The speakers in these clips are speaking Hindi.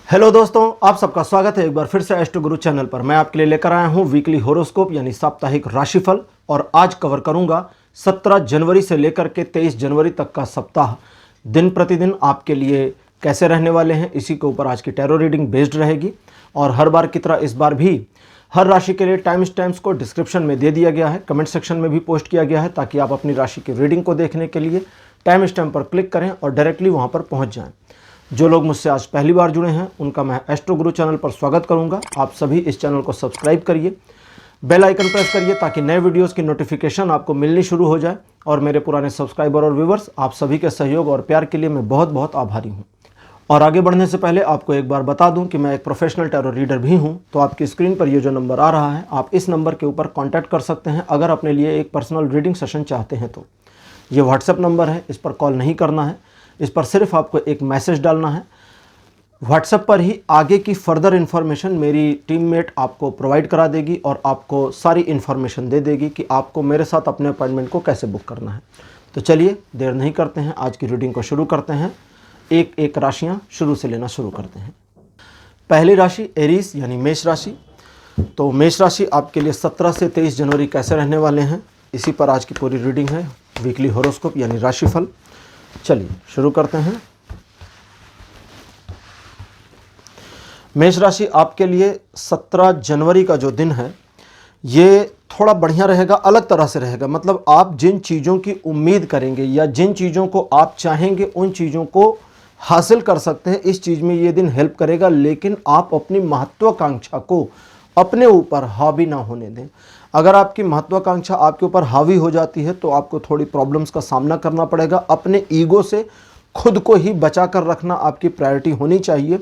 हेलो दोस्तों, आप सबका स्वागत है एक बार फिर से एस्ट्रो गुरु चैनल पर। मैं आपके लिए लेकर आया हूं वीकली होरोस्कोप यानी साप्ताहिक राशिफल। और आज कवर करूंगा 17 जनवरी से लेकर के 23 जनवरी तक का सप्ताह दिन प्रतिदिन आपके लिए कैसे रहने वाले हैं। इसी के ऊपर आज की टैरो रीडिंग बेस्ड रहेगी। और हर बार की तरह इस बार भी हर राशि के लिए टाइम स्टैम्प्स को डिस्क्रिप्शन में दे दिया गया है, कमेंट सेक्शन में भी पोस्ट किया गया है, ताकि आप अपनी राशि की रीडिंग को देखने के लिए टाइम स्टैम्प पर क्लिक करें और डायरेक्टली वहां पर पहुंच जाएं। जो लोग मुझसे आज पहली बार जुड़े हैं उनका मैं एस्ट्रो गुरु चैनल पर स्वागत करूंगा। आप सभी इस चैनल को सब्सक्राइब करिए, बेल आइकन प्रेस करिए ताकि नए वीडियोस की नोटिफिकेशन आपको मिलनी शुरू हो जाए। और मेरे पुराने सब्सक्राइबर और व्यूवर्स, आप सभी के सहयोग और प्यार के लिए मैं बहुत बहुत आभारी हूं। और आगे बढ़ने से पहले आपको एक बार बता दूं कि मैं एक प्रोफेशनल टैरो रीडर भी हूं। तो आपकी स्क्रीन पर ये जो नंबर आ रहा है, आप इस नंबर के ऊपर कॉन्टैक्ट कर सकते हैं अगर अपने लिए एक पर्सनल रीडिंग सेशन चाहते हैं। तो ये व्हाट्सएप नंबर है, इस पर कॉल नहीं करना है, इस पर सिर्फ आपको एक मैसेज डालना है। व्हाट्सएप पर ही आगे की फर्दर इन्फॉर्मेशन मेरी टीममेट आपको प्रोवाइड करा देगी और आपको सारी इन्फॉर्मेशन दे देगी कि आपको मेरे साथ अपने अपॉइंटमेंट को कैसे बुक करना है। तो चलिए देर नहीं करते हैं, आज की रीडिंग को शुरू करते हैं। एक एक राशियां शुरू से लेना शुरू करते हैं। पहली राशि एरीज यानी मेष राशि। तो मेष राशि आपके लिए 17 से 23 जनवरी कैसे रहने वाले हैं, इसी पर आज की पूरी रीडिंग है, वीकली होरोस्कोप यानी राशिफल। चलिए शुरू करते हैं। मेष राशि आपके लिए 17 जनवरी का जो दिन है ये थोड़ा बढ़िया रहेगा, अलग तरह से रहेगा। मतलब आप जिन चीज़ों की उम्मीद करेंगे या जिन चीज़ों को आप चाहेंगे उन चीज़ों को हासिल कर सकते हैं, इस चीज़ में ये दिन हेल्प करेगा। लेकिन आप अपनी महत्वाकांक्षा को अपने ऊपर हावी ना होने दें। अगर आपकी महत्वाकांक्षा आपके ऊपर हावी हो जाती है तो आपको थोड़ी प्रॉब्लम्स का सामना करना पड़ेगा। अपने ईगो से खुद को ही बचा कर रखना आपकी प्रायोरिटी होनी चाहिए।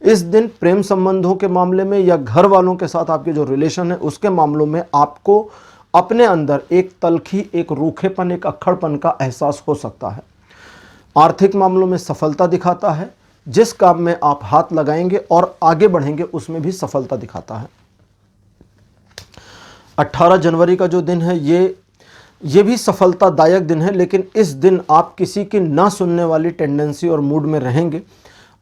इस दिन प्रेम संबंधों के मामले में या घर वालों के साथ आपके जो रिलेशन है उसके मामलों में आपको अपने अंदर एक तलखी, एक रूखेपन, एक अक्खड़पन का एहसास हो सकता है। आर्थिक मामलों में सफलता दिखाता है। जिस काम में आप हाथ लगाएंगे और आगे बढ़ेंगे उसमें भी सफलता दिखाता है। 18 जनवरी का जो दिन है ये भी सफलतादायक दिन है, लेकिन इस दिन आप किसी की ना सुनने वाली टेंडेंसी और मूड में रहेंगे।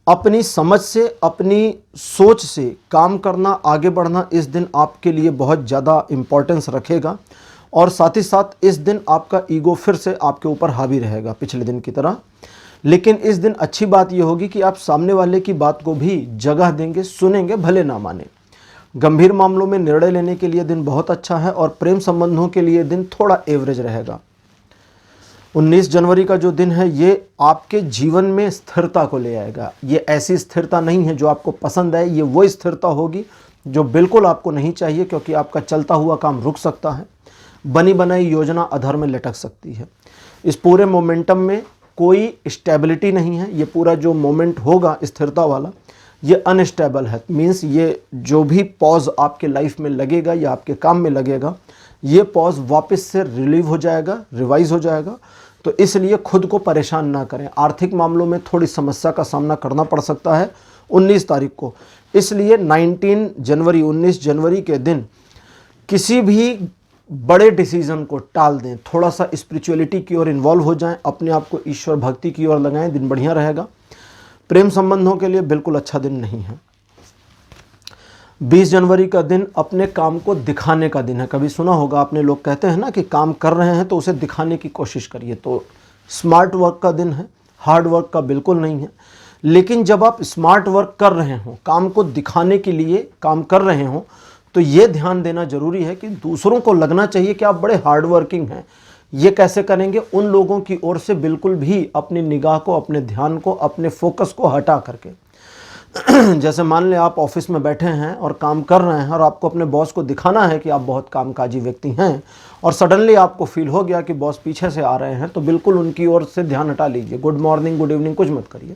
अपनी समझ से, अपनी सोच से काम करना, आगे बढ़ना इस दिन आपके लिए बहुत ज़्यादा इम्पोर्टेंस रखेगा। और साथ ही साथ इस दिन आपका ईगो फिर से आपके ऊपर हावी रहेगा पिछले दिन की तरह। लेकिन इस दिन अच्छी बात यह होगी कि आप सामने वाले की बात को भी जगह देंगे, सुनेंगे, भले ना माने। गंभीर मामलों में निर्णय लेने के लिए दिन बहुत अच्छा है और प्रेम संबंधों के लिए दिन थोड़ा एवरेज रहेगा। 19 जनवरी का जो दिन है ये आपके जीवन में स्थिरता को ले आएगा। ये ऐसी स्थिरता नहीं है जो आपको पसंद आए, ये वो स्थिरता होगी जो बिल्कुल आपको नहीं चाहिए, क्योंकि आपका चलता हुआ काम रुक सकता है। बनी बनाई योजना अधर में लटक सकती है। इस पूरे मोमेंटम में कोई स्टेबिलिटी नहीं है। ये पूरा जो मोमेंट होगा स्थिरता वाला, ये अनस्टेबल है। मीन्स ये जो भी पॉज आपके लाइफ में लगेगा या आपके काम में लगेगा, ये पॉज वापस से रिलीव हो जाएगा, रिवाइज हो जाएगा। तो इसलिए खुद को परेशान ना करें। आर्थिक मामलों में थोड़ी समस्या का सामना करना पड़ सकता है 19 तारीख को। इसलिए 19 जनवरी के दिन किसी भी बड़े डिसीजन को टाल दें, थोड़ा सा स्पिरिचुअलिटी की ओर इन्वॉल्व हो जाएं, अपने आप को ईश्वर भक्ति की ओर लगाएं, दिन बढ़िया रहेगा। प्रेम संबंधों के लिए बिल्कुल अच्छा दिन नहीं है। 20 जनवरी का दिन अपने काम को दिखाने का दिन है। कभी सुना होगा आपने, लोग कहते हैं ना कि काम कर रहे हैं तो उसे दिखाने की कोशिश करिए। तो स्मार्ट वर्क का दिन है, हार्ड वर्क का बिल्कुल नहीं है। लेकिन जब आप स्मार्ट वर्क कर रहे हो, काम को दिखाने के लिए काम कर रहे हो, तो ये ध्यान देना जरूरी है कि दूसरों को लगना चाहिए कि आप बड़े हार्ड वर्किंग हैं। ये कैसे करेंगे? उन लोगों की ओर से बिल्कुल भी अपनी निगाह को, अपने ध्यान को, अपने फोकस को हटा करके। जैसे मान लें आप ऑफिस में बैठे हैं और काम कर रहे हैं और आपको अपने बॉस को दिखाना है कि आप बहुत कामकाजी व्यक्ति हैं, और सडनली आपको फील हो गया कि बॉस पीछे से आ रहे हैं, तो बिल्कुल उनकी ओर से ध्यान हटा लीजिए। गुड मॉर्निंग, गुड इवनिंग कुछ मत करिए,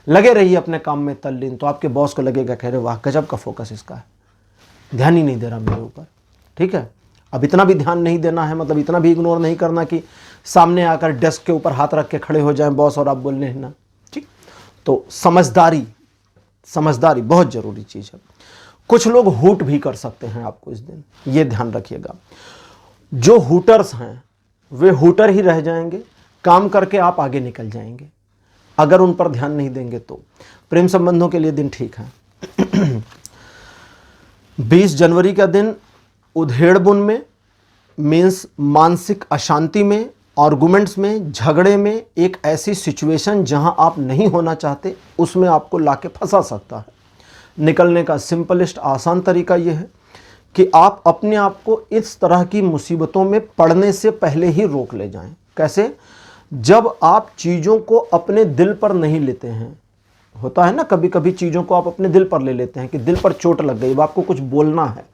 लगे रहिए अपने काम में तल्लीन। तो आपके बॉस को लगेगा, कह रहे वाह गजब का फोकस इसका है, ध्यान ही नहीं दे रहा मेरे ऊपर। ठीक है, अब इतना भी ध्यान नहीं देना है, मतलब इतना भी इग्नोर नहीं करना कि सामने आकर डेस्क के ऊपर हाथ रख के खड़े हो जाएं बॉस और आप बोलने हैं ना। ठीक, तो समझदारी बहुत जरूरी चीज है। कुछ लोग हूट भी कर सकते हैं आपको इस दिन, ये ध्यान रखिएगा। जो हूटर्स हैं वे हूटर ही रह जाएंगे, काम करके आप आगे निकल जाएंगे। अगर उन पर ध्यान नहीं देंगे तो। प्रेम संबंधों के लिए दिन ठीक है। 20 जनवरी का दिन उधेड़बुन में, मीन्स मानसिक अशांति में, आर्गुमेंट्स में, झगड़े में, एक ऐसी सिचुएशन जहां आप नहीं होना चाहते उसमें आपको लाके फंसा सकता है। निकलने का सिंपलेस्ट आसान तरीका यह है कि आप अपने आप को इस तरह की मुसीबतों में पड़ने से पहले ही रोक ले जाएं। कैसे? जब आप चीज़ों को अपने दिल पर नहीं लेते हैं। होता है ना, कभी कभी चीज़ों को आप अपने दिल पर ले लेते हैं कि दिल पर चोट लग गई, अब आपको कुछ बोलना है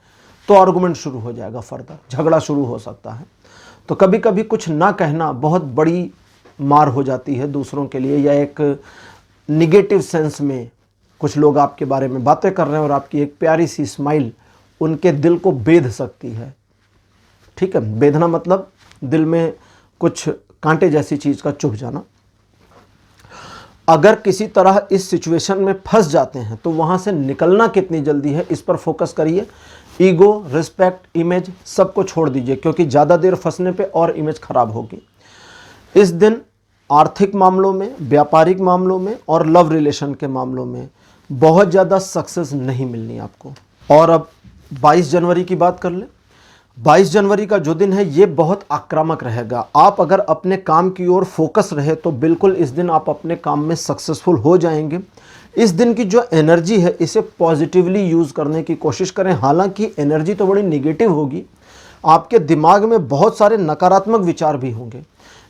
तो आर्गुमेंट शुरू हो जाएगा, फर्दर झगड़ा शुरू हो सकता है। तो कभी कभी कुछ ना कहना बहुत बड़ी मार हो जाती है दूसरों के लिए, या एक निगेटिव सेंस में कुछ लोग आपके बारे में बातें कर रहे हैं और आपकी एक प्यारी सी स्माइल उनके दिल को बेध सकती है। ठीक है, बेधना मतलब दिल में कुछ कांटे जैसी चीज़ का चुभ जाना। अगर किसी तरह इस सिचुएशन में फंस जाते हैं तो वहाँ से निकलना कितनी जल्दी है इस पर फोकस करिए। ईगो, रिस्पेक्ट, इमेज सबको छोड़ दीजिए, क्योंकि ज़्यादा देर फंसने पे और इमेज खराब होगी। इस दिन आर्थिक मामलों में, व्यापारिक मामलों में और लव रिलेशन के मामलों में बहुत ज़्यादा सक्सेस नहीं मिलनी आपको। और अब 22 जनवरी की बात कर ले। 22 जनवरी का जो दिन है ये बहुत आक्रामक रहेगा। आप अगर अपने काम की ओर फोकस रहे तो बिल्कुल इस दिन आप अपने काम में सक्सेसफुल हो जाएंगे। इस दिन की जो एनर्जी है इसे पॉजिटिवली यूज़ करने की कोशिश करें। हालांकि एनर्जी तो बड़ी निगेटिव होगी, आपके दिमाग में बहुत सारे नकारात्मक विचार भी होंगे,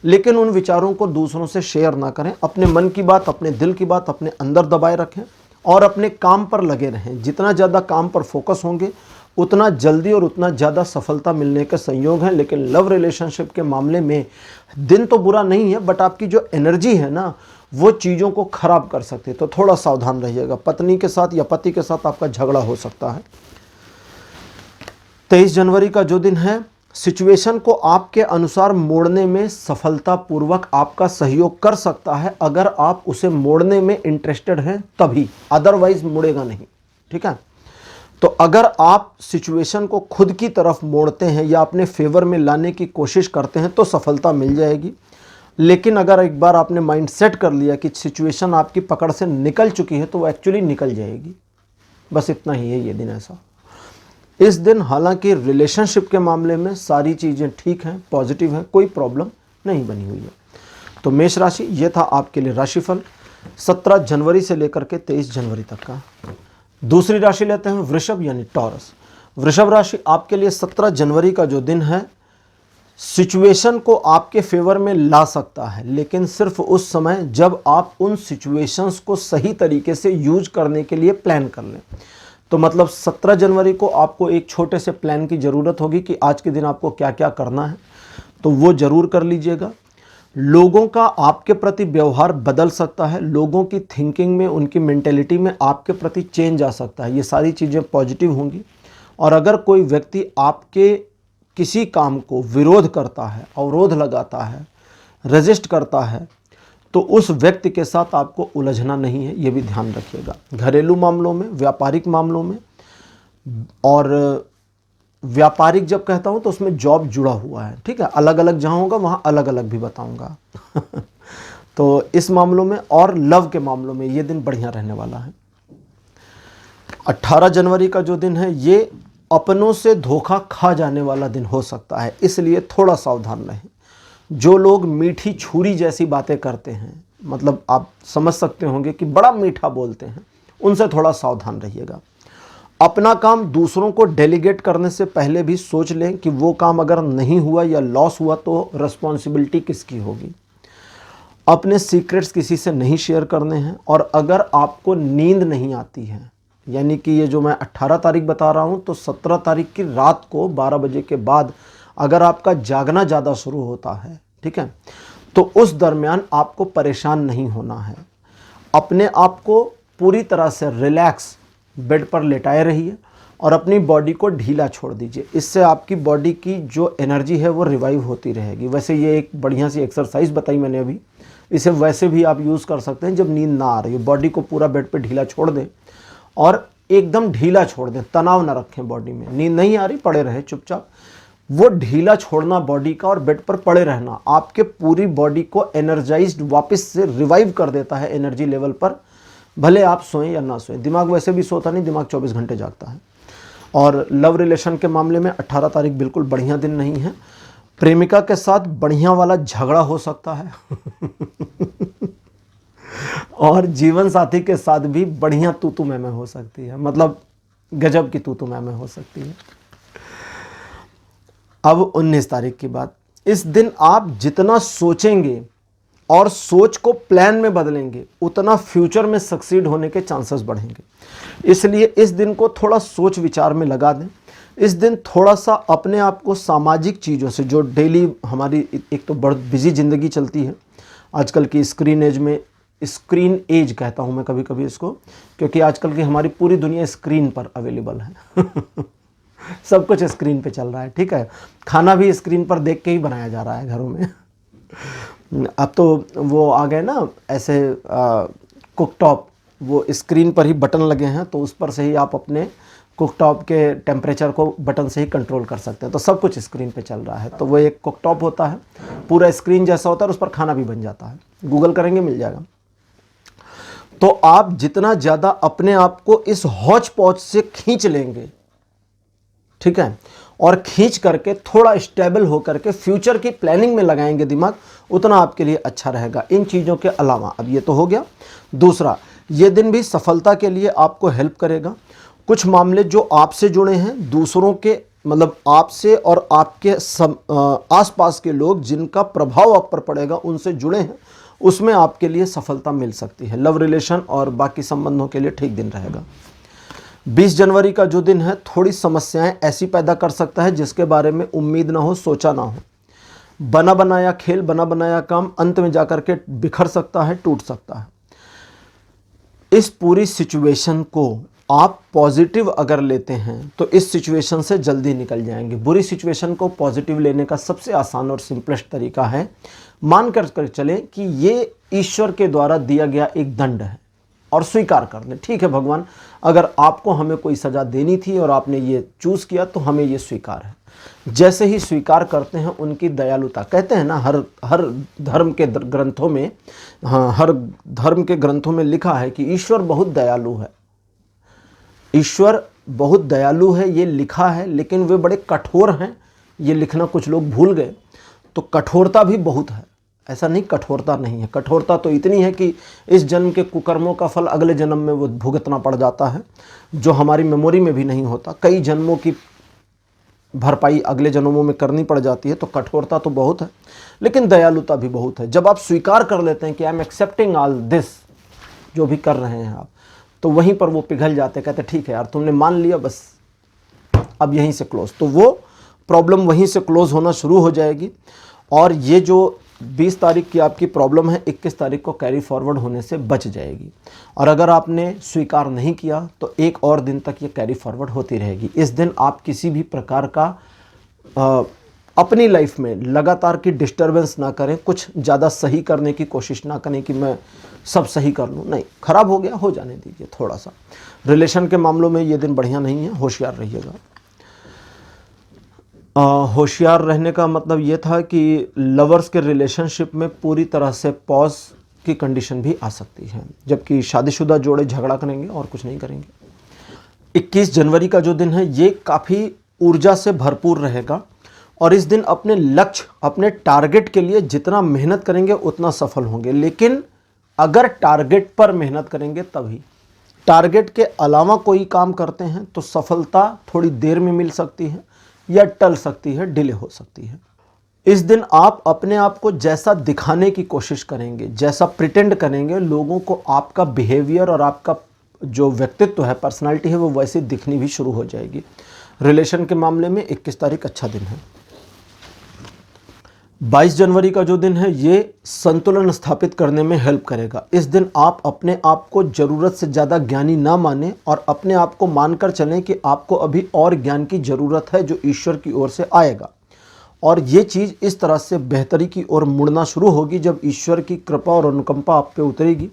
लेकिन उन विचारों को दूसरों से शेयर ना करें। अपने मन की बात, अपने दिल की बात अपने अंदर दबाए रखें और अपने काम पर लगे रहें। जितना ज़्यादा काम पर फोकस होंगे उतना जल्दी और उतना ज़्यादा सफलता मिलने के संयोग हैं। लेकिन लव रिलेशनशिप के मामले में दिन तो बुरा नहीं है, बट आपकी जो एनर्जी है ना वो चीज़ों को खराब कर सकती है, तो थोड़ा सावधान रहिएगा। पत्नी के साथ या पति के साथ आपका झगड़ा हो सकता है। 23 जनवरी का जो दिन है, सिचुएशन को आपके अनुसार मोड़ने में सफलतापूर्वक आपका सहयोग कर सकता है, अगर आप उसे मोड़ने में इंटरेस्टेड हैं तभी, अदरवाइज मुड़ेगा नहीं। ठीक है, तो अगर आप सिचुएशन को खुद की तरफ मोड़ते हैं या अपने फेवर में लाने की कोशिश करते हैं तो सफलता मिल जाएगी। लेकिन अगर एक बार आपने माइंड सेट कर लिया कि सिचुएशन आपकी पकड़ से निकल चुकी है तो वो एक्चुअली निकल जाएगी। बस इतना ही है ये दिन ऐसा। इस दिन हालांकि रिलेशनशिप के मामले में सारी चीज़ें ठीक हैं, पॉजिटिव हैं, कोई प्रॉब्लम नहीं बनी हुई है। तो मेष राशि, ये था आपके लिए राशिफल 17 जनवरी से लेकर के 23 जनवरी तक का। दूसरी राशि लेते हैं वृषभ यानी टॉरस। वृषभ राशि आपके लिए 17 जनवरी का जो दिन है सिचुएशन को आपके फेवर में ला सकता है, लेकिन सिर्फ उस समय जब आप उन सिचुएशंस को सही तरीके से यूज करने के लिए प्लान कर लें। तो मतलब 17 जनवरी को आपको एक छोटे से प्लान की ज़रूरत होगी कि आज के दिन आपको क्या क्या करना है, तो वो ज़रूर कर लीजिएगा। लोगों का आपके प्रति व्यवहार बदल सकता है, लोगों की थिंकिंग में, उनकी मेंटेलिटी में आपके प्रति चेंज आ सकता है। ये सारी चीज़ें पॉजिटिव होंगी। और अगर कोई व्यक्ति आपके किसी काम को विरोध करता है, अवरोध लगाता है, रेजिस्ट करता है, तो उस व्यक्ति के साथ आपको उलझना नहीं है, ये भी ध्यान रखिएगा। घरेलू मामलों में, व्यापारिक मामलों में, और व्यापारिक जब कहता हूँ तो उसमें जॉब जुड़ा हुआ है। ठीक है, अलग अलग जहाँ होगा वहाँ अलग अलग भी बताऊँगा। तो इस मामलों में और लव के मामलों में ये दिन बढ़िया रहने वाला है। 18 जनवरी का जो दिन है ये अपनों से धोखा खा जाने वाला दिन हो सकता है, इसलिए थोड़ा सावधान रहें। जो लोग मीठी छुरी जैसी बातें करते हैं, मतलब आप समझ सकते होंगे कि बड़ा मीठा बोलते हैं, उनसे थोड़ा सावधान रहिएगा। अपना काम दूसरों को डेलीगेट करने से पहले भी सोच लें कि वो काम अगर नहीं हुआ या लॉस हुआ तो रिस्पॉन्सिबिलिटी किसकी होगी। अपने सीक्रेट्स किसी से नहीं शेयर करने हैं। और अगर आपको नींद नहीं आती है, यानी कि ये जो मैं 18 तारीख बता रहा हूँ, तो 17 तारीख की रात को 12 बजे के बाद अगर आपका जागना ज़्यादा शुरू होता है, ठीक है, तो उस दरमियान आपको परेशान नहीं होना है। अपने आप को पूरी तरह से रिलैक्स बेड पर लेटाए रहिए और अपनी बॉडी को ढीला छोड़ दीजिए। इससे आपकी बॉडी की जो एनर्जी है वो रिवाइव होती रहेगी। वैसे ये एक बढ़िया सी एक्सरसाइज बताई मैंने अभी, इसे वैसे भी आप यूज़ कर सकते हैं जब नींद ना आ रही हो। बॉडी को पूरा बेड पे ढीला छोड़ दें और एकदम ढीला छोड़ दें, तनाव ना रखें बॉडी में। नींद नहीं आ रही, पड़े रहे चुपचाप, वो ढीला छोड़ना बॉडी का और बेड पर पड़े रहना आपके पूरी बॉडी को एनर्जाइज्ड वापस से रिवाइव कर देता है एनर्जी लेवल पर, भले आप सोएं या ना सोएं। दिमाग वैसे भी सोता नहीं, दिमाग 24 घंटे जागता है। और लव रिलेशन के मामले में 18 तारीख बिल्कुल बढ़िया दिन नहीं है। प्रेमिका के साथ बढ़िया वाला झगड़ा हो सकता है और जीवन साथी के साथ भी बढ़िया तू मैं हो सकती है, मतलब गजब की तू मैं हो सकती है। अब 19 तारीख की बात। इस दिन आप जितना सोचेंगे और सोच को प्लान में बदलेंगे उतना फ्यूचर में सक्सीड होने के चांसेस बढ़ेंगे। इसलिए इस दिन को थोड़ा सोच विचार में लगा दें। इस दिन थोड़ा सा अपने आप को सामाजिक चीज़ों से, जो डेली हमारी एक तो बहुत बिजी ज़िंदगी चलती है आजकल की स्क्रीन एज में, स्क्रीन एज कहता हूँ मैं कभी कभी इसको, क्योंकि आजकल की हमारी पूरी दुनिया स्क्रीन पर अवेलेबल है सब कुछ स्क्रीन पे चल रहा है, ठीक है। खाना भी स्क्रीन पर देख के ही बनाया जा रहा है घरों में अब तो वो आ गए ना ऐसे कुकटॉप, वो स्क्रीन पर ही बटन लगे हैं, तो उस पर से ही आप अपने कुकटॉप के टेम्परेचर को बटन से ही कंट्रोल कर सकते हैं। तो सब कुछ स्क्रीन पे चल रहा है। तो वो एक कुकटॉप होता है, पूरा स्क्रीन जैसा होता है और उस पर खाना भी बन जाता है। गूगल करेंगे मिल जाएगा। तो आप जितना ज़्यादा अपने आप को इस हौच पौच से खींच लेंगे, ठीक है, और खींच करके थोड़ा स्टेबल होकर के फ्यूचर की प्लानिंग में लगाएंगे दिमाग, उतना आपके लिए अच्छा रहेगा। इन चीज़ों के अलावा, अब ये तो हो गया। दूसरा, ये दिन भी सफलता के लिए आपको हेल्प करेगा। कुछ मामले जो आपसे जुड़े हैं, दूसरों के मतलब आपसे और आपके आसपास के लोग जिनका प्रभाव आप पर पड़ेगा उनसे जुड़े हैं, उसमें आपके लिए सफलता मिल सकती है। लव रिलेशन और बाकी संबंधों के लिए ठीक दिन रहेगा। 20 जनवरी का जो दिन है, थोड़ी समस्याएं ऐसी पैदा कर सकता है जिसके बारे में उम्मीद ना हो, सोचा ना हो। बना बनाया खेल, बना बनाया काम अंत में जाकर के बिखर सकता है, टूट सकता है। इस पूरी सिचुएशन को आप पॉजिटिव अगर लेते हैं तो इस सिचुएशन से जल्दी निकल जाएंगे। बुरी सिचुएशन को पॉजिटिव लेने का सबसे आसान और सिंपलेस्ट तरीका है, मान कर चलें कि ये ईश्वर के द्वारा दिया गया एक दंड है और स्वीकार कर लें, ठीक है भगवान, अगर आपको हमें कोई सज़ा देनी थी और आपने ये चूज़ किया तो हमें ये स्वीकार है। जैसे ही स्वीकार करते हैं उनकी दयालुता, कहते हैं ना हर धर्म के ग्रंथों में, हाँ, हर धर्म के ग्रंथों में लिखा है कि ईश्वर बहुत दयालु है। ईश्वर बहुत दयालु है, ये लिखा है, लेकिन वे बड़े कठोर हैं, ये लिखना कुछ लोग भूल गए। तो कठोरता भी बहुत है, ऐसा नहीं कठोरता नहीं है। कठोरता तो इतनी है कि इस जन्म के कुकर्मों का फल अगले जन्म में वो भुगतना पड़ जाता है, जो हमारी मेमोरी में भी नहीं होता। कई जन्मों की भरपाई अगले जन्मों में करनी पड़ जाती है। तो कठोरता तो बहुत है, लेकिन दयालुता भी बहुत है। जब आप स्वीकार कर लेते हैं कि I am accepting all this, जो भी कर रहे हैं आप, तो वहीं पर वो पिघल जाते, कहते ठीक है यार तुमने मान लिया, बस अब यहीं से क्लोज। तो वो प्रॉब्लम वहीं से क्लोज होना शुरू हो जाएगी। और ये जो 20 तारीख की आपकी प्रॉब्लम है, 21 तारीख को कैरी फॉरवर्ड होने से बच जाएगी। और अगर आपने स्वीकार नहीं किया तो एक और दिन तक ये कैरी फॉरवर्ड होती रहेगी। इस दिन आप किसी भी प्रकार का अपनी लाइफ में लगातार की डिस्टर्बेंस ना करें, कुछ ज़्यादा सही करने की कोशिश ना करें कि मैं सब सही कर लूँ, नहीं, खराब हो गया हो जाने दीजिए। थोड़ा सा रिलेशन के मामलों में ये दिन बढ़िया नहीं है, होशियार रहिएगा। होशियार रहने का मतलब ये था कि लवर्स के रिलेशनशिप में पूरी तरह से पॉज की कंडीशन भी आ सकती है, जबकि शादीशुदा जोड़े झगड़ा करेंगे और कुछ नहीं करेंगे। 21 जनवरी का जो दिन है ये काफ़ी ऊर्जा से भरपूर रहेगा और इस दिन अपने लक्ष्य, अपने टारगेट के लिए जितना मेहनत करेंगे उतना सफल होंगे। लेकिन अगर टारगेट पर मेहनत करेंगे तभी, टारगेट के अलावा कोई काम करते हैं तो सफलता थोड़ी देर में मिल सकती है या टल सकती है, डिले हो सकती है। इस दिन आप अपने आप को जैसा दिखाने की कोशिश करेंगे, जैसा प्रिटेंड करेंगे, लोगों को आपका बिहेवियर और आपका जो व्यक्तित्व है, पर्सनालिटी है, वो वैसे दिखनी भी शुरू हो जाएगी। रिलेशन के मामले में 21 तारीख अच्छा दिन है। 22 जनवरी का जो दिन है ये संतुलन स्थापित करने में हेल्प करेगा। इस दिन आप अपने आप को ज़रूरत से ज़्यादा ज्ञानी ना माने और अपने आप को मानकर चलें कि आपको अभी और ज्ञान की ज़रूरत है जो ईश्वर की ओर से आएगा। और ये चीज़ इस तरह से बेहतरी की ओर मुड़ना शुरू होगी जब ईश्वर की कृपा और अनुकंपा आप पे उतरेगी।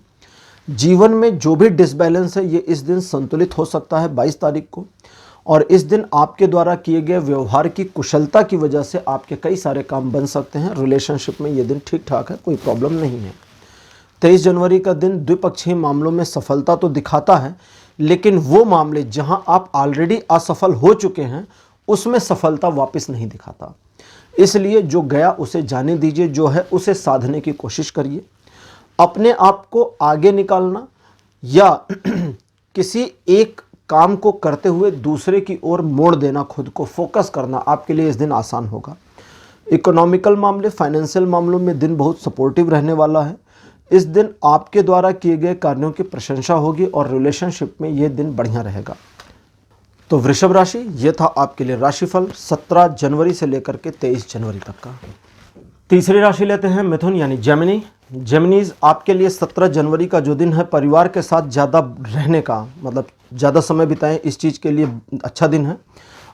जीवन में जो भी डिसबैलेंस है ये इस दिन संतुलित हो सकता है 22 तारीख को। और इस दिन आपके द्वारा किए गए व्यवहार की कुशलता की वजह से आपके कई सारे काम बन सकते हैं। रिलेशनशिप में ये दिन ठीक ठाक है, कोई प्रॉब्लम नहीं है। 23 जनवरी का दिन द्विपक्षीय मामलों में सफलता तो दिखाता है, लेकिन वो मामले जहां आप ऑलरेडी असफल हो चुके हैं उसमें सफलता वापस नहीं दिखाता। इसलिए जो गया उसे जाने दीजिए, जो है उसे साधने की कोशिश करिए। अपने आप को आगे निकालना या किसी एक काम को करते हुए दूसरे की ओर मोड़ देना, खुद को फोकस करना आपके लिए इस दिन आसान होगा। इकोनॉमिकल मामले, फाइनेंशियल मामलों में दिन बहुत सपोर्टिव रहने वाला है। इस दिन आपके द्वारा किए गए कार्यों की प्रशंसा होगी और रिलेशनशिप में यह दिन बढ़िया रहेगा। तो वृषभ राशि, ये था आपके लिए राशिफल 17 जनवरी से लेकर के 23 जनवरी तक का। तीसरी राशि लेते हैं मिथुन यानी जेमिनी। जेमिनीज, आपके लिए 17 जनवरी का जो दिन है परिवार के साथ ज़्यादा रहने का, मतलब ज़्यादा समय बिताएं, इस चीज़ के लिए अच्छा दिन है।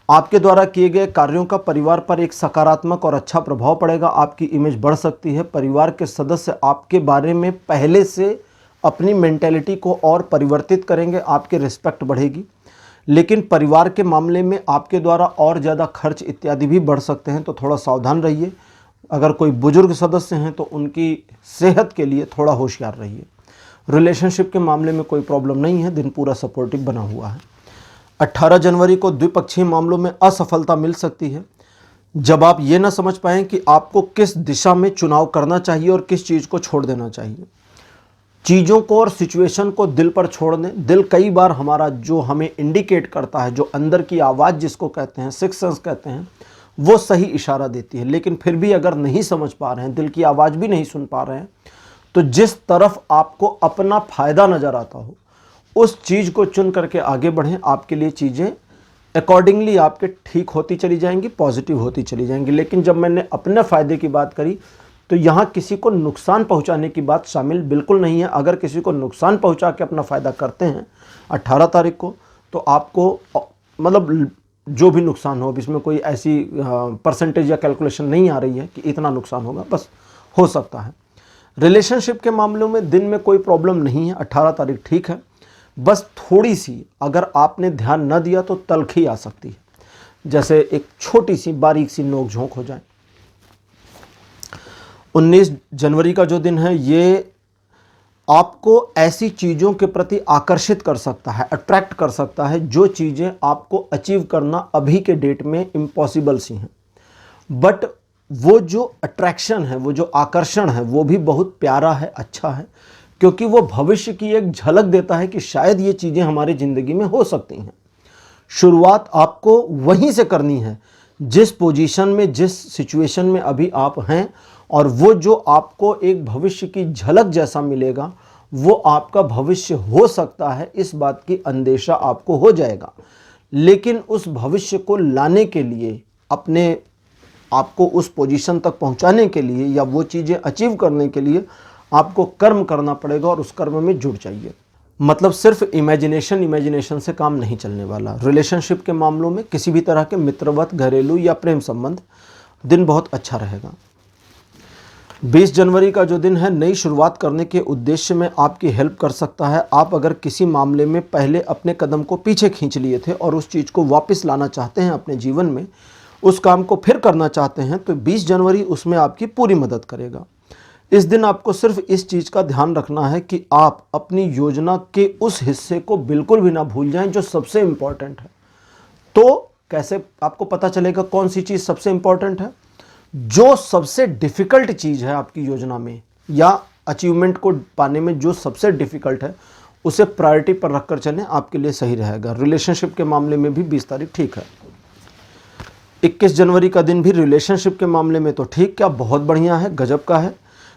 आपके द्वारा किए गए कार्यों का परिवार पर एक सकारात्मक और अच्छा प्रभाव पड़ेगा। आपकी इमेज बढ़ सकती है। परिवार के सदस्य आपके बारे में पहले से अपनी मेंटेलिटी को और परिवर्तित करेंगे, आपकी रिस्पेक्ट बढ़ेगी। लेकिन परिवार के मामले में आपके द्वारा और ज़्यादा खर्च इत्यादि भी बढ़ सकते हैं, तो थोड़ा सावधान रहिए। अगर कोई बुजुर्ग सदस्य हैं तो उनकी सेहत के लिए थोड़ा होशियार रहिए। रिलेशनशिप के मामले में कोई प्रॉब्लम नहीं है, दिन पूरा सपोर्टिव बना हुआ है। 18 जनवरी को द्विपक्षीय मामलों में असफलता मिल सकती है, जब आप ये ना समझ पाएं कि आपको किस दिशा में चुनाव करना चाहिए और किस चीज़ को छोड़ देना चाहिए। चीज़ों को और सिचुएशन को दिल पर छोड़ दें। दिल कई बार हमारा जो हमें इंडिकेट करता है, जो अंदर की आवाज़ जिसको कहते हैं, सिक्स सेंस कहते हैं, वो सही इशारा देती है। लेकिन फिर भी अगर नहीं समझ पा रहे हैं, दिल की आवाज़ भी नहीं सुन पा रहे हैं, तो जिस तरफ आपको अपना फ़ायदा नज़र आता हो उस चीज़ को चुन करके आगे बढ़ें। आपके लिए चीज़ें अकॉर्डिंगली आपके ठीक होती चली जाएंगी, पॉजिटिव होती चली जाएंगी। लेकिन जब मैंने अपने फ़ायदे की बात करी तो यहाँ किसी को नुकसान पहुँचाने की बात शामिल बिल्कुल नहीं है। अगर किसी को नुकसान पहुँचा के अपना फ़ायदा करते हैं 18 तारीख को, तो आपको मतलब जो भी नुकसान हो, इसमें कोई ऐसी परसेंटेज या कैलकुलेशन नहीं आ रही है कि इतना नुकसान होगा, बस हो सकता है। रिलेशनशिप के मामलों में दिन में कोई प्रॉब्लम नहीं है, 18 तारीख ठीक है। बस थोड़ी सी अगर आपने ध्यान न दिया तो तलखी आ सकती है, जैसे एक छोटी सी बारीक सी नोक झोंक हो जाए। 19 जनवरी का जो दिन है ये आपको ऐसी चीज़ों के प्रति आकर्षित कर सकता है, अट्रैक्ट कर सकता है, जो चीज़ें आपको अचीव करना अभी के डेट में इम्पॉसिबल सी हैं। बट वो जो अट्रैक्शन है, वो जो आकर्षण है, वो भी बहुत प्यारा है, अच्छा है, क्योंकि वो भविष्य की एक झलक देता है कि शायद ये चीज़ें हमारी ज़िंदगी में हो सकती हैं। शुरुआत आपको वहीं से करनी है जिस पोजीशन में, जिस सिचुएशन में अभी आप हैं, और वो जो आपको एक भविष्य की झलक जैसा मिलेगा वो आपका भविष्य हो सकता है, इस बात की अंदेशा आपको हो जाएगा। लेकिन उस भविष्य को लाने के लिए, अपने आपको उस पोजीशन तक पहुंचाने के लिए या वो चीज़ें अचीव करने के लिए आपको कर्म करना पड़ेगा और उस कर्म में जुट जाइए। मतलब सिर्फ इमेजिनेशन से काम नहीं चलने वाला। रिलेशनशिप के मामलों में किसी भी तरह के मित्रवत, घरेलू या प्रेम संबंध, दिन बहुत अच्छा रहेगा। 20 जनवरी का जो दिन है नई शुरुआत करने के उद्देश्य में आपकी हेल्प कर सकता है। आप अगर किसी मामले में पहले अपने कदम को पीछे खींच लिए थे और उस चीज़ को वापस लाना चाहते हैं अपने जीवन में, उस काम को फिर करना चाहते हैं, तो 20 जनवरी उसमें आपकी पूरी मदद करेगा। इस दिन आपको सिर्फ इस चीज़ का ध्यान रखना है कि आप अपनी योजना के उस हिस्से को बिल्कुल भी ना भूल जाएं जो सबसे इम्पॉर्टेंट है। तो कैसे आपको पता चलेगा कौन सी चीज़ सबसे इम्पॉर्टेंट है? जो सबसे डिफ़िकल्ट चीज़ है आपकी योजना में या अचीवमेंट को पाने में जो सबसे डिफ़िकल्ट है, उसे प्रायोरिटी पर रखकर चलें, आपके लिए सही रहेगा। रिलेशनशिप के मामले में भी 20 तारीख ठीक है। 21 जनवरी का दिन भी रिलेशनशिप के मामले में तो ठीक क्या, बहुत बढ़िया है, गजब का है।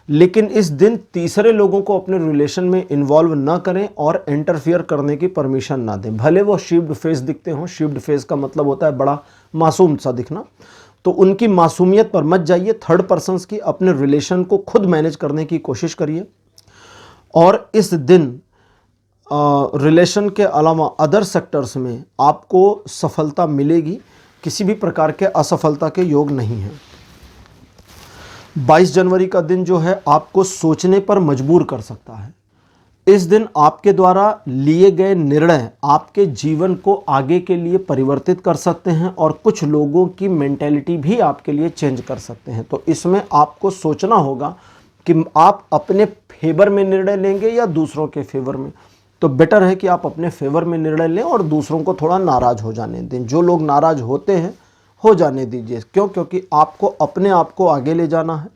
लेकिन इस दिन तीसरे लोगों को अपने रिलेशन में इन्वॉल्व ना करें और इंटरफियर करने की परमिशन ना दें। भले वो शिफ्ड फेस दिखते हों, शिफ्ड फेस का मतलब होता है बड़ा मासूम सा दिखना, तो उनकी मासूमियत पर मत जाइए। थर्ड पर्सन्स की अपने रिलेशन को खुद मैनेज करने की कोशिश करिए। और इस दिन रिलेशन के अलावा अदर सेक्टर्स में आपको सफलता मिलेगी, किसी भी प्रकार के असफलता के योग नहीं हैं। 22 जनवरी का दिन जो है आपको सोचने पर मजबूर कर सकता है। इस दिन आपके द्वारा लिए गए निर्णय आपके जीवन को आगे के लिए परिवर्तित कर सकते हैं और कुछ लोगों की मेंटेलिटी भी आपके लिए चेंज कर सकते हैं। तो इसमें आपको सोचना होगा कि आप अपने फेवर में निर्णय लेंगे या दूसरों के फेवर में। तो बेटर है कि आप अपने फेवर में निर्णय लें और दूसरों को थोड़ा नाराज हो जाने दें। जो लोग नाराज होते हैं हो जाने दीजिए। क्यों? क्योंकि आपको अपने आप को आगे ले जाना है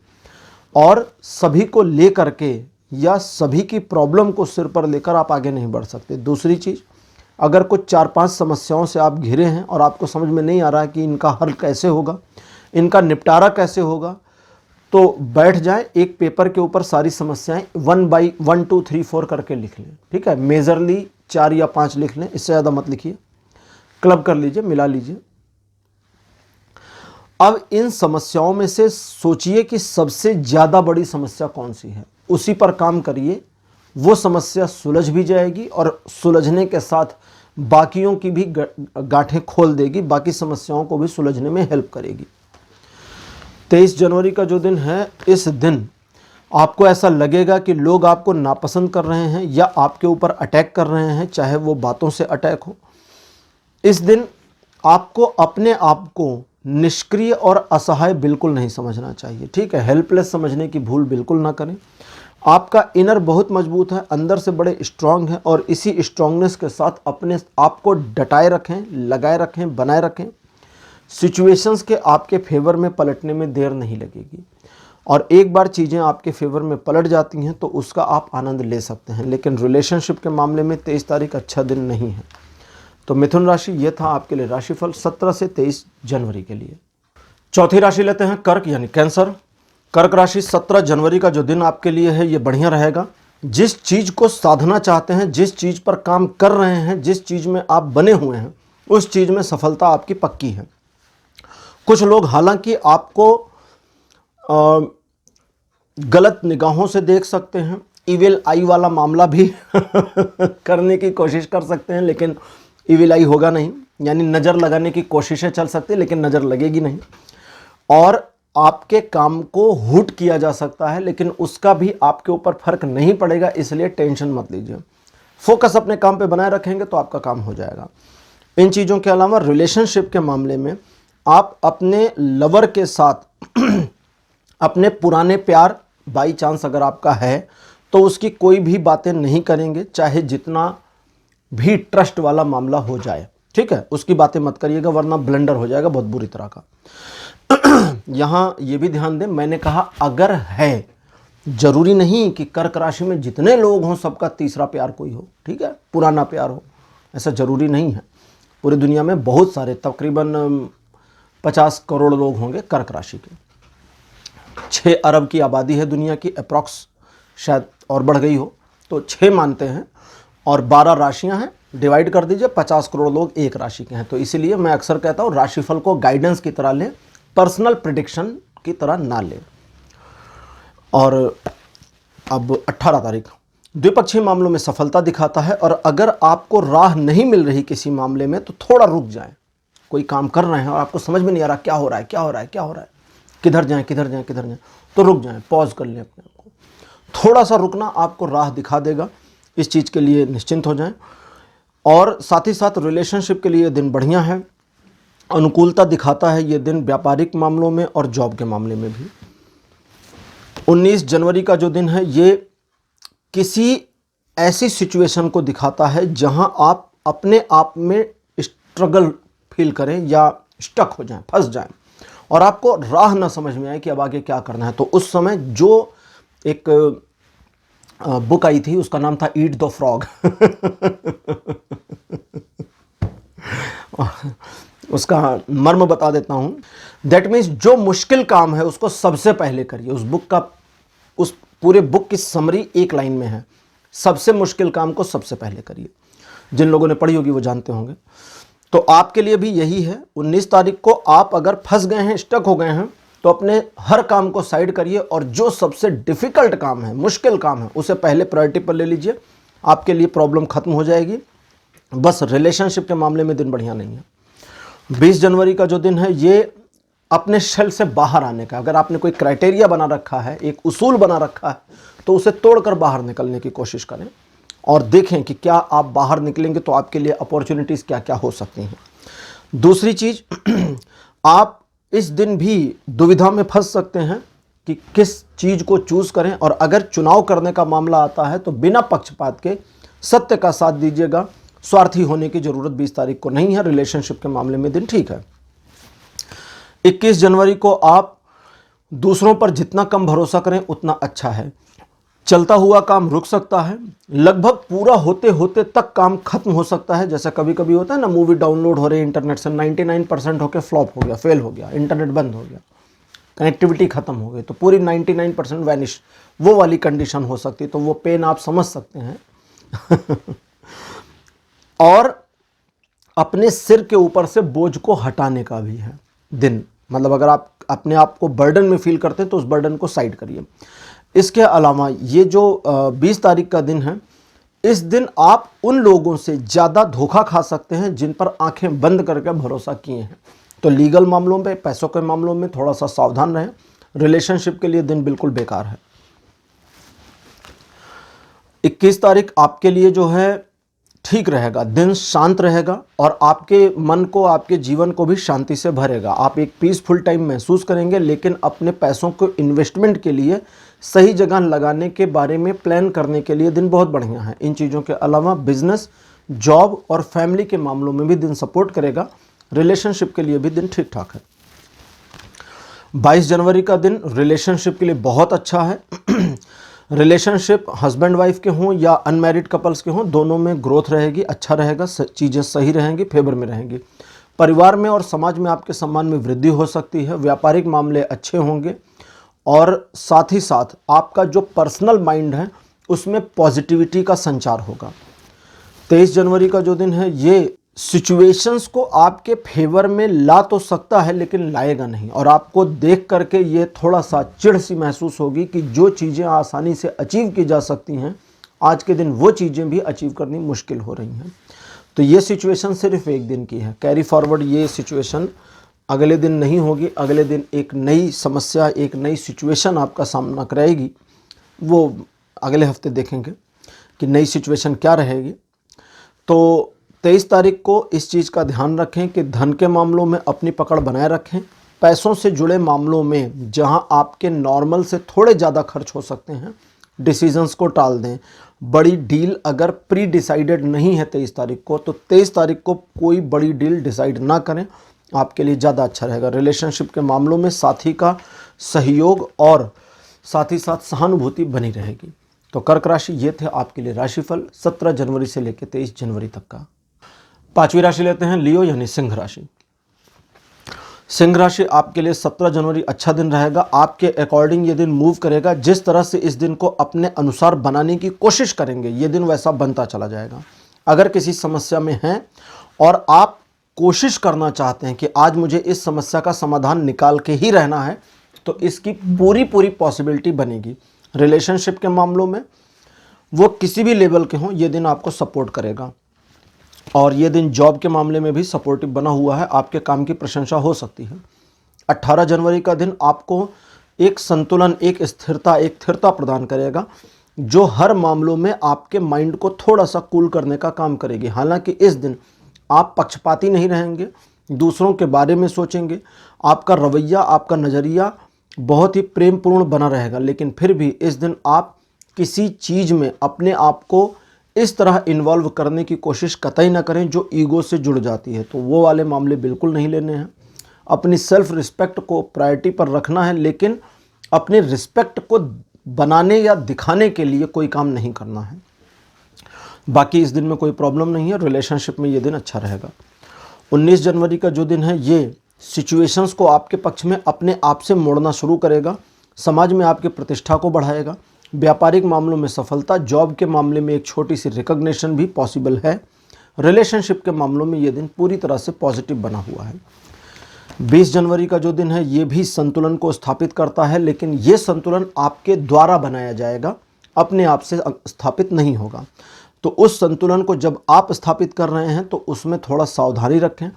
और सभी को ले करके या सभी की प्रॉब्लम को सिर पर लेकर आप आगे नहीं बढ़ सकते। दूसरी चीज़, अगर कुछ 4-5 समस्याओं से आप घिरे हैं और आपको समझ में नहीं आ रहा है कि इनका हल कैसे होगा, इनका निपटारा कैसे होगा, तो बैठ जाए, एक पेपर के ऊपर सारी समस्याएं 1 by 1 2 3 4 करके लिख लें। ठीक है, मेजरली 4 या 5 लिख लें, इससे ज़्यादा मत लिखिए। क्लब कर लीजिए, मिला लीजिए। अब इन समस्याओं में से सोचिए कि सबसे ज़्यादा बड़ी समस्या कौन सी है, उसी पर काम करिए। वो समस्या सुलझ भी जाएगी और सुलझने के साथ बाकियों की भी गांठें खोल देगी, बाकी समस्याओं को भी सुलझने में हेल्प करेगी। 23 जनवरी का जो दिन है, इस दिन आपको ऐसा लगेगा कि लोग आपको नापसंद कर रहे हैं या आपके ऊपर अटैक कर रहे हैं, चाहे वो बातों से अटैक हो। इस दिन आपको अपने आप को निष्क्रिय और असहाय बिल्कुल नहीं समझना चाहिए। ठीक है, हेल्पलेस समझने की भूल बिल्कुल ना करें। आपका इनर बहुत मजबूत है, अंदर से बड़े स्ट्रांग हैं और इसी स्ट्रांगनेस के साथ अपने आप को डटाए रखें, लगाए रखें, बनाए रखें। सिचुएशंस के आपके फेवर में पलटने में देर नहीं लगेगी और एक बार चीज़ें आपके फेवर में पलट जाती हैं तो उसका आप आनंद ले सकते हैं। लेकिन रिलेशनशिप के मामले में 23 तारीख अच्छा दिन नहीं है। तो मिथुन राशि, ये था आपके लिए राशिफल 17 से 23 जनवरी के लिए। चौथी राशि लेते हैं कर्क यानी कैंसर। कर्क राशि, 17 जनवरी का जो दिन आपके लिए है ये बढ़िया रहेगा। जिस चीज़ को साधना चाहते हैं, जिस चीज़ पर काम कर रहे हैं, जिस चीज़ में आप बने हुए हैं, उस चीज़ में सफलता आपकी पक्की है। कुछ लोग हालांकि आपको गलत निगाहों से देख सकते हैं, इविल आई वाला मामला भी करने की कोशिश कर सकते हैं, लेकिन इविल आई होगा नहीं। यानी नज़र लगाने की कोशिशें चल सकती है लेकिन नज़र लगेगी नहीं। और आपके काम को हुट किया जा सकता है लेकिन उसका भी आपके ऊपर फर्क नहीं पड़ेगा, इसलिए टेंशन मत लीजिए। फोकस अपने काम पे बनाए रखेंगे तो आपका काम हो जाएगा। इन चीज़ों के अलावा रिलेशनशिप के मामले में आप अपने लवर के साथ अपने पुराने प्यार, बाई चांस अगर आपका है तो उसकी कोई भी बातें नहीं करेंगे, चाहे जितना भी ट्रस्ट वाला मामला हो जाए। ठीक है, उसकी बातें मत करिएगा वरना ब्लंडर हो जाएगा बहुत बुरी तरह का। यहाँ ये भी ध्यान दें, मैंने कहा अगर है, जरूरी नहीं कि कर्क राशि में जितने लोग हों सबका तीसरा प्यार कोई हो। ठीक है, पुराना प्यार हो, ऐसा जरूरी नहीं है। पूरी दुनिया में बहुत सारे, तकरीबन 50 करोड़ लोग होंगे कर्क राशि के। 6 अरब की आबादी है दुनिया की अप्रॉक्स, शायद और बढ़ गई हो, तो 6 मानते हैं और 12 राशियां हैं, डिवाइड कर दीजिए, 50 करोड़ लोग एक राशि के हैं। तो इसीलिए मैं अक्सर कहता हूँ राशिफल को गाइडेंस की तरह लें, पर्सनल प्रेडिक्शन की तरह ना लें। और अब 18 तारीख, द्विपक्षीय मामलों में सफलता दिखाता है और अगर आपको राह नहीं मिल रही किसी मामले में तो थोड़ा रुक जाएं। कोई काम कर रहे हैं और आपको समझ में नहीं आ रहा क्या हो रहा है, क्या हो रहा है, क्या हो रहा है, किधर जाएं, किधर जाएं, किधर जाएं, तो रुक जाएं, पॉज कर लें अपने आप को। थोड़ा सा रुकना आपको राह दिखा देगा, इस चीज़ के लिए निश्चिंत हो जाएं। और साथ ही साथ रिलेशनशिप के लिए दिन बढ़िया है, अनुकूलता दिखाता है ये दिन व्यापारिक मामलों में और जॉब के मामले में भी। 19 जनवरी का जो दिन है ये किसी ऐसी सिचुएशन को दिखाता है जहां आप अपने आप में स्ट्रगल फील करें या स्टक हो जाएं, फंस जाएं और आपको राह ना समझ में आए कि अब आगे क्या करना है। तो उस समय जो एक बुक आई थी उसका नाम था ईट द फ्रॉग उसका मर्म बता देता हूँ। दैट मीन्स जो मुश्किल काम है उसको सबसे पहले करिए। उस बुक का, उस पूरे बुक की समरी एक लाइन में है, सबसे मुश्किल काम को सबसे पहले करिए। जिन लोगों ने पढ़ी होगी वो जानते होंगे। तो आपके लिए भी यही है। 19 तारीख को आप अगर फंस गए हैं, स्टक हो गए हैं, तो अपने हर काम को साइड करिए और जो सबसे डिफ़िकल्ट काम है, मुश्किल काम है, उसे पहले प्रायोरिटी पर ले लीजिए। आपके लिए प्रॉब्लम खत्म हो जाएगी। बस रिलेशनशिप के मामले में दिन बढ़िया नहीं है। 20 जनवरी का जो दिन है ये अपने शेल से बाहर आने का, अगर आपने कोई क्राइटेरिया बना रखा है, एक उसूल बना रखा है, तो उसे तोड़कर बाहर निकलने की कोशिश करें। और देखें कि क्या आप बाहर निकलेंगे तो आपके लिए अपॉर्चुनिटीज़ क्या क्या हो सकती हैं। दूसरी चीज़, आप इस दिन भी दुविधा में फंस सकते हैं कि किस चीज़ को चूज़ करें, और अगर चुनाव करने का मामला आता है तो बिना पक्षपात के सत्य का साथ दीजिएगा। स्वार्थी होने की ज़रूरत 20 तारीख को नहीं है। रिलेशनशिप के मामले में दिन ठीक है। 21 जनवरी को आप दूसरों पर जितना कम भरोसा करें उतना अच्छा है। चलता हुआ काम रुक सकता है, लगभग पूरा होते होते तक काम खत्म हो सकता है। जैसा कभी कभी होता है ना, मूवी डाउनलोड हो रही है इंटरनेट से, 99% होकर फ्लॉप हो गया, फेल हो गया, इंटरनेट बंद हो गया, कनेक्टिविटी खत्म हो गई, तो पूरी 99% वैनिश, वो वाली कंडीशन हो सकती है। तो वो पेन आप समझ सकते हैं। और अपने सिर के ऊपर से बोझ को हटाने का भी है दिन, मतलब अगर आप अपने आप को बर्डन में फील करते हैं तो उस बर्डन को साइड करिए। इसके अलावा ये जो 20 तारीख का दिन है, इस दिन आप उन लोगों से ज़्यादा धोखा खा सकते हैं जिन पर आंखें बंद करके भरोसा किए हैं। तो लीगल मामलों में, पैसों के मामलों में थोड़ा सा सावधान रहें। रिलेशनशिप के लिए दिन बिल्कुल बेकार है। 21 तारीख आपके लिए जो है ठीक रहेगा, दिन शांत रहेगा और आपके मन को, आपके जीवन को भी शांति से भरेगा। आप एक पीसफुल टाइम महसूस करेंगे, लेकिन अपने पैसों को इन्वेस्टमेंट के लिए सही जगह लगाने के बारे में प्लान करने के लिए दिन बहुत बढ़िया है। इन चीज़ों के अलावा बिजनेस, जॉब और फैमिली के मामलों में भी दिन सपोर्ट करेगा। रिलेशनशिप के लिए भी दिन ठीक ठाक है। 22 जनवरी का दिन रिलेशनशिप के लिए बहुत अच्छा है। रिलेशनशिप हस्बैंड वाइफ के हों या अनमैरिड कपल्स के हों, दोनों में ग्रोथ रहेगी, अच्छा रहेगा, चीज़ें सही रहेंगी, फेवर में रहेंगी। परिवार में और समाज में आपके सम्मान में वृद्धि हो सकती है। व्यापारिक मामले अच्छे होंगे और साथ ही साथ आपका जो पर्सनल माइंड है उसमें पॉजिटिविटी का संचार होगा। 23 जनवरी का जो दिन है, ये सिचुएशंस को आपके फेवर में ला तो सकता है लेकिन लाएगा नहीं, और आपको देख करके ये थोड़ा सा चिढ़ सी महसूस होगी कि जो चीज़ें आसानी से अचीव की जा सकती हैं, आज के दिन वो चीज़ें भी अचीव करनी मुश्किल हो रही हैं। तो ये सिचुएशन सिर्फ एक दिन की है। कैरी फॉरवर्ड ये सिचुएशन अगले दिन नहीं होगी। अगले दिन एक नई समस्या, एक नई सिचुएशन आपका सामना कराएगी। वो अगले हफ्ते देखेंगे कि नई सिचुएशन क्या रहेगी। तो 23 तारीख को इस चीज़ का ध्यान रखें कि धन के मामलों में अपनी पकड़ बनाए रखें। पैसों से जुड़े मामलों में जहां आपके नॉर्मल से थोड़े ज़्यादा खर्च हो सकते हैं, डिसीजंस को टाल दें। बड़ी डील अगर प्री डिसाइडेड नहीं है 23 तारीख को, तो 23 तारीख को कोई बड़ी डील डिसाइड ना करें, आपके लिए ज़्यादा अच्छा रहेगा। रिलेशनशिप के मामलों में साथी का सहयोग और साथ ही साथ सहानुभूति बनी रहेगी। तो कर्क राशि, ये थे आपके लिए राशिफल 17 जनवरी से लेकर 23 जनवरी तक का। पांचवी राशि लेते हैं, लियो यानी सिंह राशि। सिंह राशि आपके लिए 17 जनवरी अच्छा दिन रहेगा। आपके अकॉर्डिंग ये दिन मूव करेगा। जिस तरह से इस दिन को अपने अनुसार बनाने की कोशिश करेंगे, ये दिन वैसा बनता चला जाएगा। अगर किसी समस्या में हैं और आप कोशिश करना चाहते हैं कि आज मुझे इस समस्या का समाधान निकाल के ही रहना है, तो इसकी पूरी पॉसिबिलिटी बनेगी। रिलेशनशिप के मामलों में वो किसी भी लेवल के हों, ये दिन आपको सपोर्ट करेगा। और ये दिन जॉब के मामले में भी सपोर्टिव बना हुआ है। आपके काम की प्रशंसा हो सकती है। 18 जनवरी का दिन आपको एक संतुलन, एक स्थिरता प्रदान करेगा, जो हर मामलों में आपके माइंड को थोड़ा सा कूल करने का काम करेगी। हालांकि इस दिन आप पक्षपाती नहीं रहेंगे, दूसरों के बारे में सोचेंगे, आपका रवैया, आपका नज़रिया बहुत ही प्रेमपूर्ण बना रहेगा। लेकिन फिर भी इस दिन आप किसी चीज़ में अपने आप को इस तरह इन्वॉल्व करने की कोशिश कतई ना करें जो ईगो से जुड़ जाती है। तो वो वाले मामले बिल्कुल नहीं लेने हैं। अपनी सेल्फ रिस्पेक्ट को प्रायोरिटी पर रखना है, लेकिन अपने रिस्पेक्ट को बनाने या दिखाने के लिए कोई काम नहीं करना है। बाकी इस दिन में कोई प्रॉब्लम नहीं है। रिलेशनशिप में ये दिन अच्छा रहेगा। 19 जनवरी का जो दिन है, ये सिचुएशंस को आपके पक्ष में अपने आप से मोड़ना शुरू करेगा। समाज में आपकी प्रतिष्ठा को बढ़ाएगा। व्यापारिक मामलों में सफलता, जॉब के मामले में एक छोटी सी रिकॉग्निशन भी पॉसिबल है। रिलेशनशिप के मामलों में ये दिन पूरी तरह से पॉजिटिव बना हुआ है। 20 जनवरी का जो दिन है, ये भी संतुलन को स्थापित करता है, लेकिन ये संतुलन आपके द्वारा बनाया जाएगा, अपने आप से स्थापित नहीं होगा। तो उस संतुलन को जब आप स्थापित कर रहे हैं तो उसमें थोड़ा सावधानी रखें।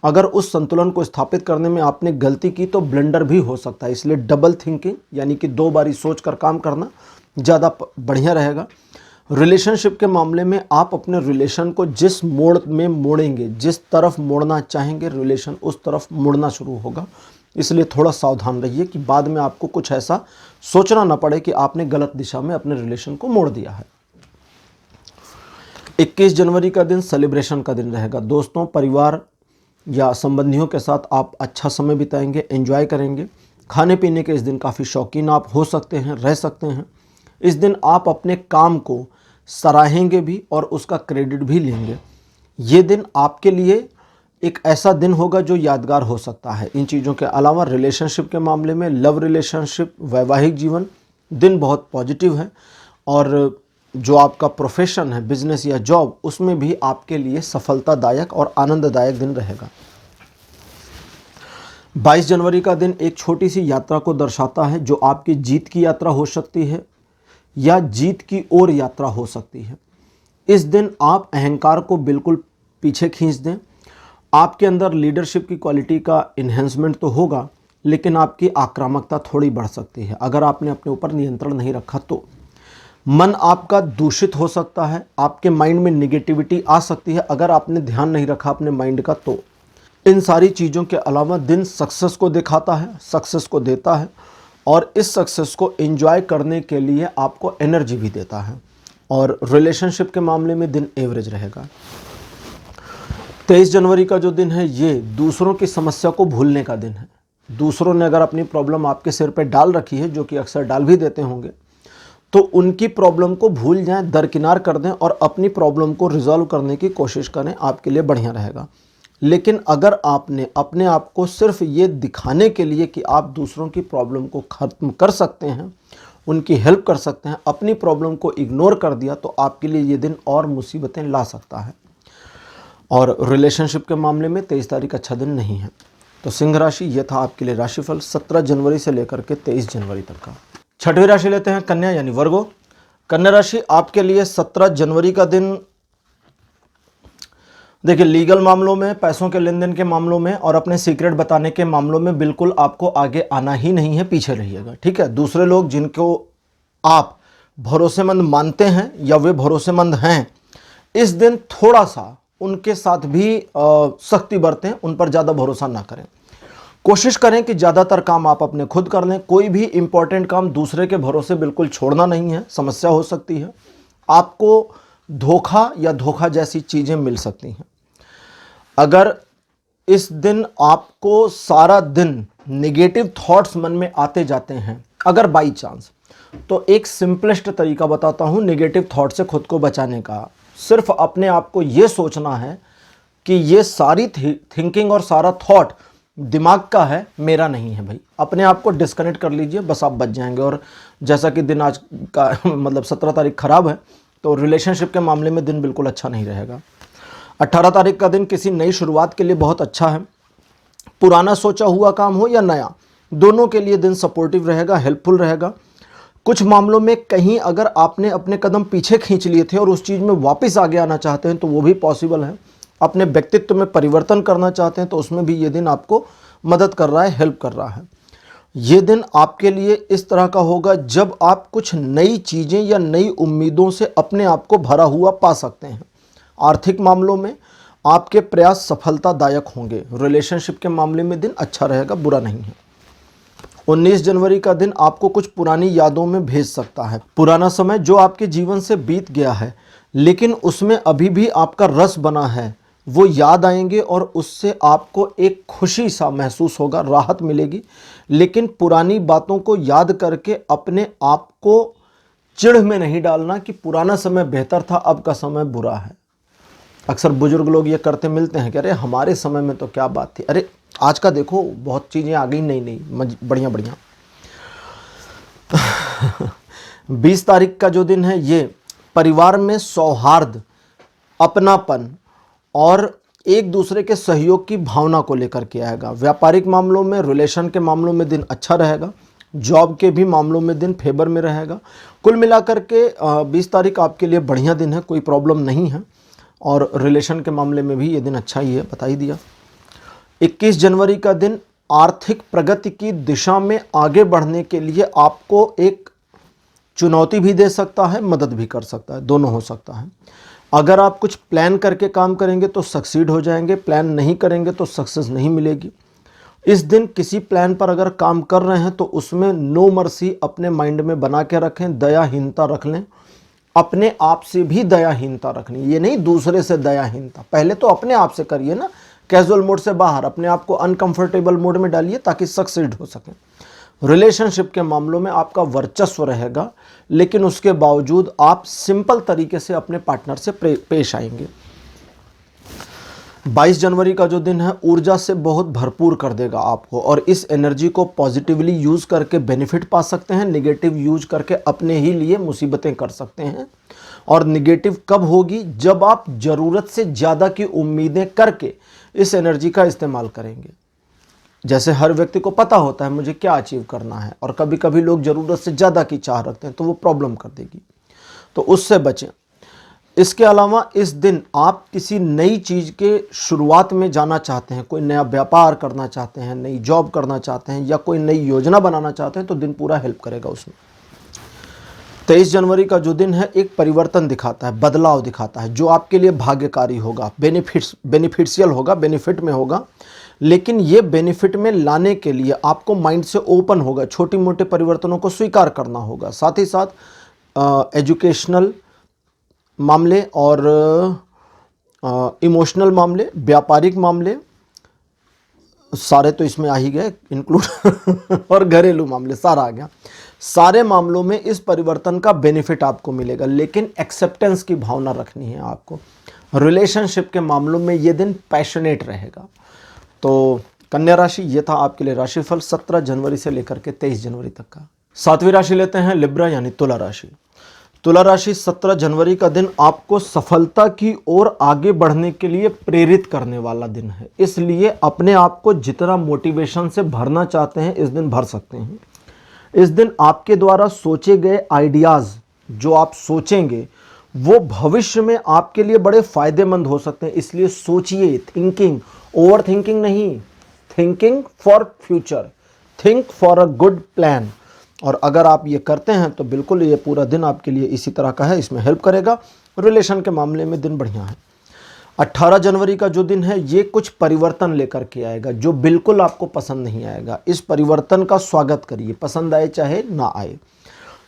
अगर उस संतुलन को स्थापित करने में आपने गलती की तो ब्लंडर भी हो सकता है। इसलिए डबल थिंकिंग यानी कि 2 बारी सोच कर काम करना ज़्यादा बढ़िया रहेगा। रिलेशनशिप के मामले में आप अपने रिलेशन को जिस मोड़ में मोड़ेंगे, जिस तरफ मोड़ना चाहेंगे, रिलेशन उस तरफ मुड़ना शुरू होगा। इसलिए थोड़ा सावधान रहिए कि बाद में आपको कुछ ऐसा सोचना ना पड़े कि आपने गलत दिशा में अपने रिलेशन को मोड़ दिया है। 21 जनवरी का दिन सेलिब्रेशन का दिन रहेगा। दोस्तों, परिवार या संबंधियों के साथ आप अच्छा समय बिताएंगे, एंजॉय करेंगे। खाने पीने के इस दिन काफ़ी शौकीन आप हो सकते हैं, रह सकते हैं। इस दिन आप अपने काम को सराहेंगे भी और उसका क्रेडिट भी लेंगे। ये दिन आपके लिए एक ऐसा दिन होगा जो यादगार हो सकता है। इन चीज़ों के अलावा रिलेशनशिप के मामले में, लव रिलेशनशिप, वैवाहिक जीवन, दिन बहुत पॉजिटिव है और जो आपका प्रोफेशन है, बिजनेस या जॉब, उसमें भी आपके लिए सफलतादायक और आनंददायक दिन रहेगा। 22 जनवरी का दिन एक छोटी सी यात्रा को दर्शाता है जो आपकी जीत की यात्रा हो सकती है या जीत की ओर यात्रा हो सकती है। इस दिन आप अहंकार को बिल्कुल पीछे खींच दें। आपके अंदर लीडरशिप की क्वालिटी का इन्हेंसमेंट तो होगा, लेकिन आपकी आक्रामकता थोड़ी बढ़ सकती है अगर आपने अपने ऊपर नियंत्रण नहीं रखा तो। मन आपका दूषित हो सकता है, आपके माइंड में निगेटिविटी आ सकती है अगर आपने ध्यान नहीं रखा अपने माइंड का तो। इन सारी चीज़ों के अलावा दिन सक्सेस को दिखाता है, सक्सेस को देता है और इस सक्सेस को एंजॉय करने के लिए आपको एनर्जी भी देता है। और रिलेशनशिप के मामले में दिन एवरेज रहेगा। 23 जनवरी का जो दिन है ये दूसरों की समस्या को भूलने का दिन है। दूसरों ने अगर अपनी प्रॉब्लम आपके सिर पे डाल रखी है, जो कि अक्सर डाल भी देते होंगे, तो उनकी प्रॉब्लम को भूल जाएं, दरकिनार कर दें और अपनी प्रॉब्लम को रिजॉल्व करने की कोशिश करें, आपके लिए बढ़िया रहेगा। लेकिन अगर आपने अपने आप को सिर्फ ये दिखाने के लिए कि आप दूसरों की प्रॉब्लम को ख़त्म कर सकते हैं, उनकी हेल्प कर सकते हैं, अपनी प्रॉब्लम को इग्नोर कर दिया, तो आपके लिए ये दिन और मुसीबतें ला सकता है। और रिलेशनशिप के मामले में 23 तारीख अच्छा दिन नहीं है। तो सिंह राशि, ये था आपके लिए राशिफल 17 जनवरी से लेकर के 23 जनवरी तक का। छठवीं राशि लेते हैं कन्या यानी वर्गो। कन्या राशि आपके लिए 17 जनवरी का दिन, देखिए, लीगल मामलों में, पैसों के लेन देन के मामलों में और अपने सीक्रेट बताने के मामलों में बिल्कुल आपको आगे आना ही नहीं है, पीछे रहिएगा, ठीक है। दूसरे लोग जिनको आप भरोसेमंद मानते हैं या वे भरोसेमंद हैं, इस दिन थोड़ा सा उनके साथ भी सख्ती बरतें, उन पर ज़्यादा भरोसा ना करें। कोशिश करें कि ज़्यादातर काम आप अपने खुद कर लें। कोई भी इंपॉर्टेंट काम दूसरे के भरोसे बिल्कुल छोड़ना नहीं है, समस्या हो सकती है। आपको धोखा या धोखा जैसी चीज़ें मिल सकती हैं। अगर इस दिन आपको सारा दिन नेगेटिव थॉट्स मन में आते जाते हैं, अगर बाई चांस, तो एक सिंपलेस्ट तरीका बताता हूँ नेगेटिव थॉट से खुद को बचाने का। सिर्फ अपने आप को ये सोचना है कि ये सारी थिंकिंग और सारा थॉट दिमाग का है, मेरा नहीं है भाई। अपने आप को डिस्कनेक्ट कर लीजिए, बस आप बच जाएंगे। और जैसा कि दिन आज का मतलब 17 तारीख खराब है, तो रिलेशनशिप के मामले में दिन बिल्कुल अच्छा नहीं रहेगा। 18 तारीख का दिन किसी नई शुरुआत के लिए बहुत अच्छा है। पुराना सोचा हुआ काम हो या नया, दोनों के लिए दिन सपोर्टिव रहेगा, हेल्पफुल रहेगा। कुछ मामलों में कहीं अगर आपने अपने कदम पीछे खींच लिए थे और उस चीज़ में वापस आगे आना चाहते हैं तो वो भी पॉसिबल है। अपने व्यक्तित्व में परिवर्तन करना चाहते हैं तो उसमें भी ये दिन आपको मदद कर रहा है, हेल्प कर रहा है। ये दिन आपके लिए इस तरह का होगा जब आप कुछ नई चीज़ें या नई उम्मीदों से अपने आप को भरा हुआ पा सकते हैं। आर्थिक मामलों में आपके प्रयास सफलतादायक होंगे। रिलेशनशिप के मामले में दिन अच्छा रहेगा, बुरा नहीं है। 19 जनवरी का दिन आपको कुछ पुरानी यादों में भेज सकता है। पुराना समय जो आपके जीवन से बीत गया है लेकिन उसमें अभी भी आपका रस बना है, वो याद आएंगे और उससे आपको एक खुशी सा महसूस होगा, राहत मिलेगी। लेकिन पुरानी बातों को याद करके अपने आप को चिढ़ में नहीं डालना कि पुराना समय बेहतर था, अब का समय बुरा है। अक्सर बुजुर्ग लोग ये करते मिलते हैं कि अरे हमारे समय में तो क्या बात थी, अरे आज का देखो बहुत चीज़ें आ गई नई नई बढ़िया बढ़िया। 20 तारीख का जो दिन है ये परिवार में सौहार्द, अपनापन और एक दूसरे के सहयोग की भावना को लेकर के आएगा। व्यापारिक मामलों में, रिलेशन के मामलों में दिन अच्छा रहेगा। जॉब के भी मामलों में दिन फेवर में रहेगा। कुल मिलाकर के 20 तारीख आपके लिए बढ़िया दिन है, कोई प्रॉब्लम नहीं है। और रिलेशन के मामले में भी ये दिन अच्छा ही है, बता ही दिया। 21 जनवरी का दिन आर्थिक प्रगति की दिशा में आगे बढ़ने के लिए आपको एक चुनौती भी दे सकता है, मदद भी कर सकता है, दोनों हो सकता है। अगर आप कुछ प्लान करके काम करेंगे तो सक्सीड हो जाएंगे, प्लान नहीं करेंगे तो सक्सेस नहीं मिलेगी। इस दिन किसी प्लान पर अगर काम कर रहे हैं तो उसमें नो मर्सी अपने माइंड में बना के रखें, दयाहीनता रख लें, अपने आप से भी दयाहीनता रखनी, ये नहीं दूसरे से दयाहीनता। पहले तो अपने आप से करिए ना, कैजुअल मोड से बाहर अपने आप को अनकंफर्टेबल मोड में डालिए ताकि सक्सीड हो सके। रिलेशनशिप के मामलों में आपका वर्चस्व रहेगा, लेकिन उसके बावजूद आप सिंपल तरीके से अपने पार्टनर से पेश आएंगे। 22 जनवरी का जो दिन है ऊर्जा से बहुत भरपूर कर देगा आपको, और इस एनर्जी को पॉजिटिवली यूज करके बेनिफिट पा सकते हैं, नेगेटिव यूज करके अपने ही लिए मुसीबतें कर सकते हैं। और नेगेटिव कब होगी? जब आप ज़रूरत से ज़्यादा की उम्मीदें करके इस एनर्जी का इस्तेमाल करेंगे। जैसे हर व्यक्ति को पता होता है मुझे क्या अचीव करना है, और कभी कभी लोग ज़रूरत से ज़्यादा की चाह रखते हैं तो वो प्रॉब्लम कर देगी, तो उससे बचें। इसके अलावा इस दिन आप किसी नई चीज़ के शुरुआत में जाना चाहते हैं, कोई नया व्यापार करना चाहते हैं, नई जॉब करना चाहते हैं, या कोई नई योजना बनाना चाहते हैं, तो दिन पूरा हेल्प करेगा उसमें। 23 जनवरी का जो दिन है एक परिवर्तन दिखाता है, बदलाव दिखाता है, जो आपके लिए भाग्यकारी होगा, बेनिफिशियल होगा, बेनिफिट में होगा। लेकिन ये बेनिफिट में लाने के लिए आपको माइंड से ओपन होगा, छोटी मोटे परिवर्तनों को स्वीकार करना होगा। साथ ही साथ एजुकेशनल मामले और इमोशनल मामले, व्यापारिक मामले, सारे तो इसमें आ ही गए इंक्लूड और घरेलू मामले सारा आ गया। सारे मामलों में इस परिवर्तन का बेनिफिट आपको मिलेगा, लेकिन एक्सेप्टेंस की भावना रखनी है आपको। रिलेशनशिप के मामलों में ये दिन पैशनेट रहेगा। तो कन्या राशि, ये था आपके लिए राशिफल 17 जनवरी से लेकर के 23 जनवरी तक का। 7वीं राशि लेते हैं लिब्रा यानी तुला राशि। तुला राशि 17 जनवरी का दिन आपको सफलता की ओर आगे बढ़ने के लिए प्रेरित करने वाला दिन है, इसलिए अपने आप को जितना मोटिवेशन से भरना चाहते हैं इस दिन भर सकते हैं। इस दिन आपके द्वारा सोचे गए आइडियाज़ जो आप सोचेंगे वो भविष्य में आपके लिए बड़े फायदेमंद हो सकते हैं, इसलिए सोचिए। थिंकिंग, ओवर थिंकिंग नहीं, thinking for future, think for a good plan. और अगर आप ये करते हैं तो बिल्कुल ये पूरा दिन आपके लिए इसी तरह का है, इसमें हेल्प करेगा। रिलेशन के मामले में दिन बढ़िया है। 18 जनवरी का जो दिन है ये कुछ परिवर्तन लेकर के आएगा जो बिल्कुल आपको पसंद नहीं आएगा। इस परिवर्तन का स्वागत करिए, पसंद आए चाहे ना आए।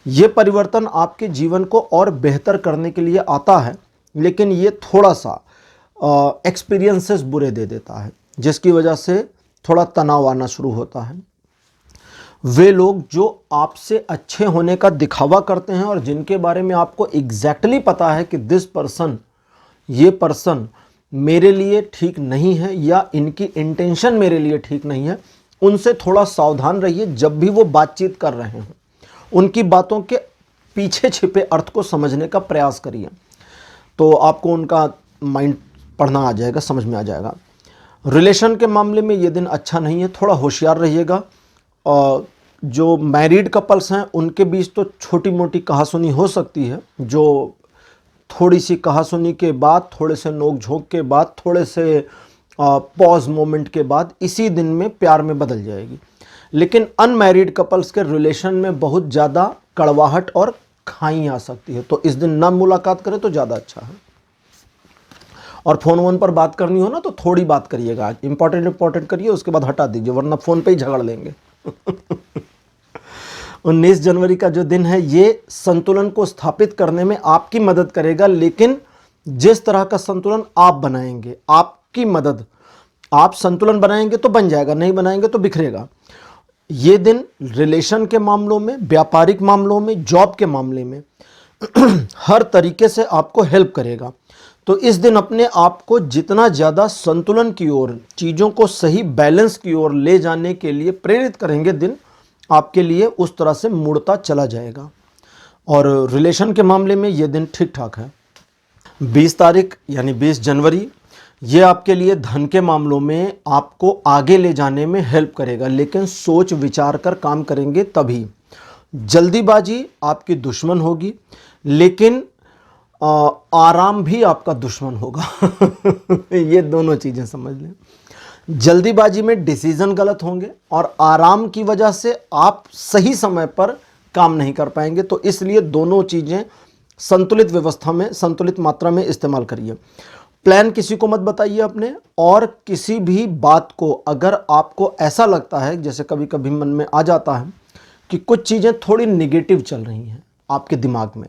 ये परिवर्तन आपके जीवन को और बेहतर करने के लिए आता है, लेकिन ये थोड़ा सा एक्सपीरियंसेस बुरे दे देता है, जिसकी वजह से थोड़ा तनाव आना शुरू होता है। वे लोग जो आपसे अच्छे होने का दिखावा करते हैं और जिनके बारे में आपको एग्जैक्टली पता है कि ये पर्सन मेरे लिए ठीक नहीं है या इनकी इंटेंशन मेरे लिए ठीक नहीं है, उनसे थोड़ा सावधान रहिए। जब भी वो बातचीत कर रहे हैं उनकी बातों के पीछे छिपे अर्थ को समझने का प्रयास करिए, तो आपको उनका माइंड पढ़ना आ जाएगा, समझ में आ जाएगा। रिलेशन के मामले में ये दिन अच्छा नहीं है, थोड़ा होशियार रहिएगा। जो मैरिड कपल्स हैं उनके बीच तो छोटी मोटी कहासुनी हो सकती है, जो थोड़ी सी कहासुनी के बाद, थोड़े से नोक झोंक के बाद, थोड़े से पॉज मोमेंट के बाद इसी दिन में प्यार में बदल जाएगी। लेकिन अनमैरिड कपल्स के रिलेशन में बहुत ज़्यादा कड़वाहट और खाई आ सकती है, तो इस दिन ना मुलाकात करें तो ज़्यादा अच्छा है। और फ़ोन वोन पर बात करनी हो ना तो थोड़ी बात करिएगा, इंपॉर्टेंट करिए, उसके बाद हटा दीजिए, वरना फ़ोन पे ही झगड़ लेंगे। 19 जनवरी का जो दिन है ये संतुलन को स्थापित करने में आपकी मदद करेगा, लेकिन जिस तरह का संतुलन आप बनाएंगे, आपकी मदद, आप संतुलन बनाएंगे तो बन जाएगा, नहीं बनाएंगे तो बिखरेगा। ये दिन रिलेशन के मामलों में, व्यापारिक मामलों में, जॉब के मामले में हर तरीके से आपको हेल्प करेगा। तो इस दिन अपने आप को जितना ज़्यादा संतुलन की ओर, चीज़ों को सही बैलेंस की ओर ले जाने के लिए प्रेरित करेंगे, दिन आपके लिए उस तरह से मुड़ता चला जाएगा। और रिलेशन के मामले में ये दिन ठीक ठाक है। 20 तारीख यानी 20 जनवरी ये आपके लिए धन के मामलों में आपको आगे ले जाने में हेल्प करेगा, लेकिन सोच विचार कर काम करेंगे तभी। जल्दीबाजी आपकी दुश्मन होगी, लेकिन आराम भी आपका दुश्मन होगा। ये दोनों चीज़ें समझ लें। जल्दीबाजी में डिसीजन गलत होंगे और आराम की वजह से आप सही समय पर काम नहीं कर पाएंगे। तो इसलिए दोनों चीज़ें संतुलित व्यवस्था में, संतुलित मात्रा में इस्तेमाल करिए। प्लान किसी को मत बताइए अपने, और किसी भी बात को अगर आपको ऐसा लगता है, जैसे कभी कभी मन में आ जाता है कि कुछ चीज़ें थोड़ी निगेटिव चल रही हैं आपके दिमाग में,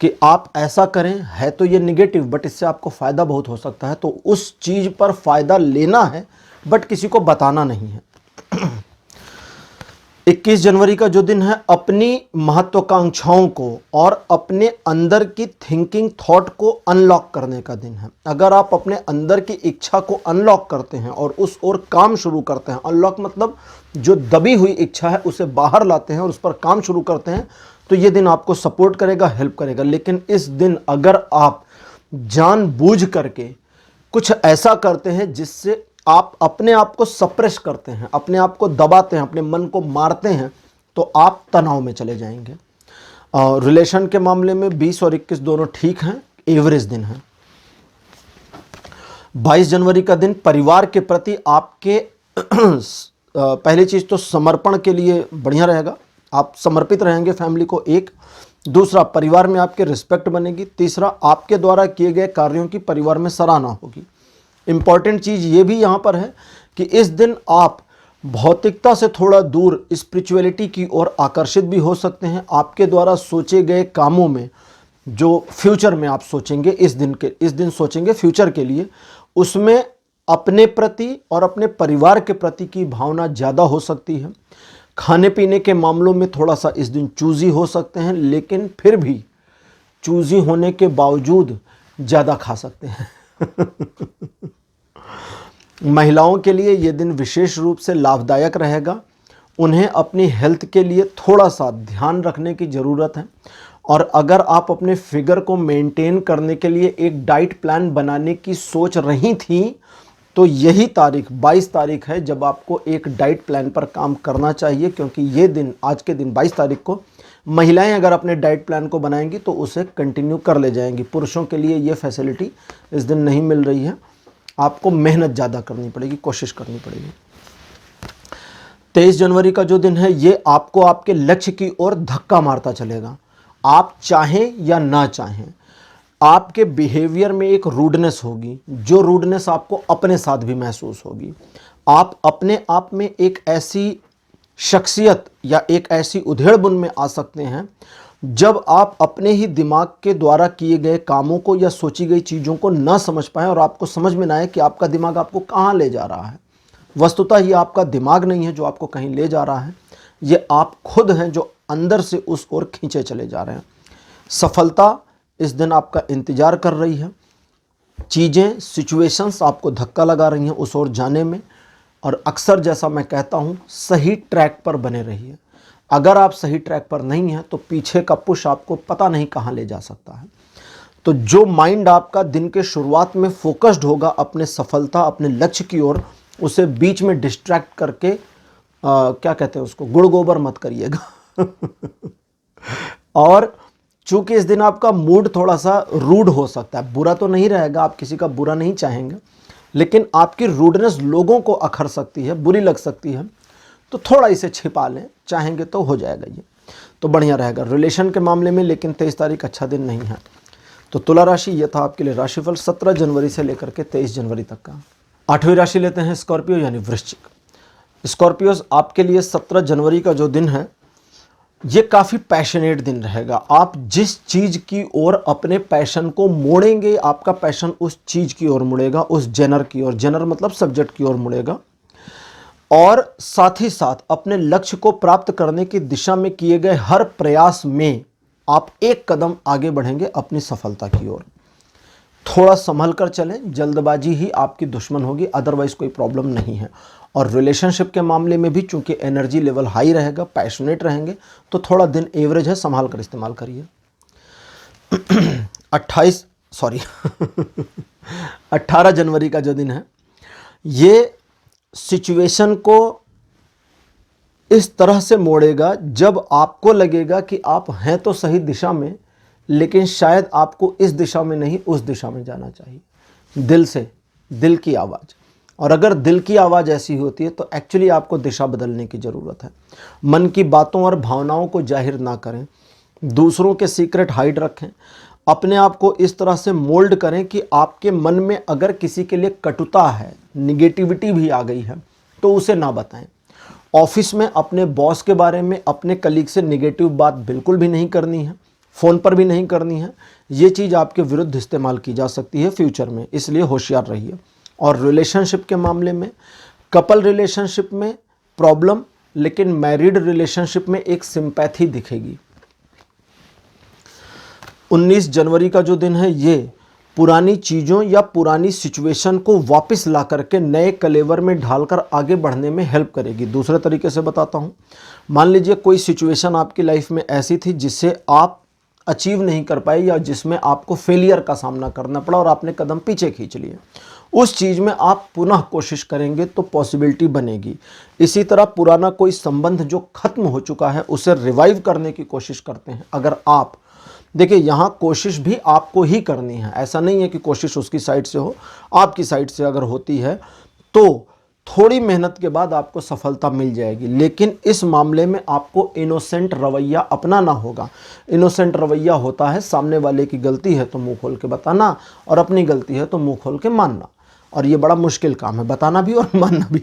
कि आप ऐसा करें, है तो ये निगेटिव बट इससे आपको फ़ायदा बहुत हो सकता है, तो उस चीज़ पर फ़ायदा लेना है बट किसी को बताना नहीं है। 21 जनवरी का जो दिन है, अपनी महत्वाकांक्षाओं को और अपने अंदर की थिंकिंग थॉट को अनलॉक करने का दिन है। अगर आप अपने अंदर की इच्छा को अनलॉक करते हैं और उस ओर काम शुरू करते हैं, अनलॉक मतलब जो दबी हुई इच्छा है उसे बाहर लाते हैं और उस पर काम शुरू करते हैं, तो ये दिन आपको सपोर्ट करेगा, हेल्प करेगा। लेकिन इस दिन अगर आप जानबूझ करके कुछ ऐसा करते हैं जिससे आप अपने आप को सप्रेस करते हैं, अपने आप को दबाते हैं, अपने मन को मारते हैं, तो आप तनाव में चले जाएंगे। रिलेशन के मामले में 20 और 21 दोनों ठीक हैं, एवरेज दिन है। 22 जनवरी का दिन परिवार के प्रति आपके पहली चीज़ तो समर्पण के लिए बढ़िया रहेगा, आप समर्पित रहेंगे फैमिली को। एक दूसरा, परिवार में आपके रिस्पेक्ट बनेगी। तीसरा, आपके द्वारा किए गए कार्यों की परिवार में सराहना होगी। इंपॉर्टेंट चीज़ ये भी यहाँ पर है कि इस दिन आप भौतिकता से थोड़ा दूर स्पिरिचुअलिटी की ओर आकर्षित भी हो सकते हैं। आपके द्वारा सोचे गए कामों में जो फ्यूचर में आप सोचेंगे, इस दिन सोचेंगे फ्यूचर के लिए, उसमें अपने प्रति और अपने परिवार के प्रति की भावना ज़्यादा हो सकती है। खाने पीने के मामलों में थोड़ा सा इस दिन चूजी हो सकते हैं, लेकिन फिर भी चूजी होने के बावजूद ज़्यादा खा सकते हैं। महिलाओं के लिए यह दिन विशेष रूप से लाभदायक रहेगा। उन्हें अपनी हेल्थ के लिए थोड़ा सा ध्यान रखने की ज़रूरत है, और अगर आप अपने फिगर को मेंटेन करने के लिए एक डाइट प्लान बनाने की सोच रही थी, तो यही तारीख 22 तारीख है जब आपको एक डाइट प्लान पर काम करना चाहिए, क्योंकि ये दिन, आज के दिन 22 तारीख को महिलाएं अगर अपने डाइट प्लान को बनाएंगी तो उसे कंटिन्यू कर ले जाएंगी। पुरुषों के लिए ये फैसिलिटी इस दिन नहीं मिल रही है, आपको मेहनत ज़्यादा करनी पड़ेगी, कोशिश करनी पड़ेगी। 23 जनवरी का जो दिन है, ये आपको आपके लक्ष्य की ओर धक्का मारता चलेगा। आप चाहें या ना चाहें, आपके बिहेवियर में एक रूडनेस होगी, जो रूडनेस आपको अपने साथ भी महसूस होगी। आप अपने आप में एक ऐसी शख्सियत या एक ऐसी उधेड़-बुन में आ सकते हैं जब आप अपने ही दिमाग के द्वारा किए गए कामों को या सोची गई चीज़ों को ना समझ पाएं और आपको समझ में ना आए कि आपका दिमाग आपको कहाँ ले जा रहा है। वस्तुतः ये आपका दिमाग नहीं है जो आपको कहीं ले जा रहा है, ये आप खुद हैं जो अंदर से उस ओर खींचे चले जा रहे हैं। सफलता इस दिन आपका इंतजार कर रही है। चीज़ें, सिचुएशंस आपको धक्का लगा रही हैं उस ओर जाने में, और अक्सर जैसा मैं कहता हूँ, सही ट्रैक पर बने रहिए। अगर आप सही ट्रैक पर नहीं हैं तो पीछे का पुश आपको पता नहीं कहाँ ले जा सकता है। तो जो माइंड आपका दिन के शुरुआत में फोकस्ड होगा अपने सफलता, अपने लक्ष्य की ओर, उसे बीच में डिस्ट्रैक्ट करके क्या कहते हैं उसको, गुड़ गोबर मत करिएगा। और चूंकि इस दिन आपका मूड थोड़ा सा रूड हो सकता है, बुरा तो नहीं रहेगा, आप किसी का बुरा नहीं चाहेंगे, लेकिन आपकी रूडनेस लोगों को अखर सकती है, बुरी लग सकती है, तो थोड़ा इसे छिपा लें, चाहेंगे तो हो जाएगा, ये तो बढ़िया रहेगा रिलेशन के मामले में। लेकिन 23 तारीख अच्छा दिन नहीं है। तो तुला राशि, ये था आपके लिए राशिफल 17 जनवरी से लेकर के 23 जनवरी तक का। 8वीं राशि लेते हैं स्कॉर्पियो यानी वृश्चिक। स्कॉर्पियोज, आपके लिए 17 जनवरी का जो दिन है, ये काफ़ी पैशनेट दिन रहेगा। आप जिस चीज़ की ओर अपने पैशन को मोड़ेंगे, आपका पैशन उस चीज़ की ओर मुड़ेगा, उस जेनर की ओर, जेनर मतलब सब्जेक्ट की ओर मुड़ेगा, और साथ ही साथ अपने लक्ष्य को प्राप्त करने की दिशा में किए गए हर प्रयास में आप एक कदम आगे बढ़ेंगे अपनी सफलता की ओर। थोड़ा संभल कर चलें, जल्दबाजी ही आपकी दुश्मन होगी, अदरवाइज कोई प्रॉब्लम नहीं है। और रिलेशनशिप के मामले में भी चूंकि एनर्जी लेवल हाई रहेगा, पैशनेट रहेंगे, तो थोड़ा दिन एवरेज है, संभाल कर इस्तेमाल करिए। 18 जनवरी का जो दिन है, ये सिचुएशन को इस तरह से मोड़ेगा जब आपको लगेगा कि आप हैं तो सही दिशा में, लेकिन शायद आपको इस दिशा में नहीं उस दिशा में जाना चाहिए। दिल से, दिल की आवाज़, और अगर दिल की आवाज़ ऐसी होती है तो एक्चुअली आपको दिशा बदलने की ज़रूरत है। मन की बातों और भावनाओं को जाहिर ना करें, दूसरों के सीक्रेट हाइड रखें, अपने आप को इस तरह से मोल्ड करें कि आपके मन में अगर किसी के लिए कटुता है, निगेटिविटी भी आ गई है तो उसे ना बताएं। ऑफिस में अपने बॉस के बारे में, अपने कलीग से निगेटिव बात बिल्कुल भी नहीं करनी है, फ़ोन पर भी नहीं करनी है। ये चीज़ आपके विरुद्ध इस्तेमाल की जा सकती है फ्यूचर में, इसलिए होशियार रहिए। और रिलेशनशिप के मामले में, कपल रिलेशनशिप में प्रॉब्लम, लेकिन मैरिड रिलेशनशिप में एक सिंपैथी दिखेगी। 19 जनवरी का जो दिन है ये पुरानी चीज़ों या पुरानी सिचुएशन को वापस ला करके नए कलेवर में ढालकर आगे बढ़ने में हेल्प करेगी। दूसरे तरीके से बताता हूँ, मान लीजिए कोई सिचुएशन आपकी लाइफ में ऐसी थी जिसे आप अचीव नहीं कर पाए या जिसमें आपको फेलियर का सामना करना पड़ा और आपने कदम पीछे खींच लिए। उस चीज़ में आप पुनः कोशिश करेंगे तो पॉसिबिलिटी बनेगी। इसी तरह पुराना कोई संबंध जो खत्म हो चुका है उसे रिवाइव करने की कोशिश करते हैं। अगर आप देखिए, यहाँ कोशिश भी आपको ही करनी है, ऐसा नहीं है कि कोशिश उसकी साइड से हो, आपकी साइड से अगर होती है तो थोड़ी मेहनत के बाद आपको सफलता मिल जाएगी। लेकिन इस मामले में आपको इनोसेंट रवैया अपनाना होगा। इनोसेंट रवैया होता है सामने वाले की गलती है तो मुंह खोल के बताना, और अपनी गलती है तो मुंह खोल के मानना। और ये बड़ा मुश्किल काम है, बताना भी और मानना भी।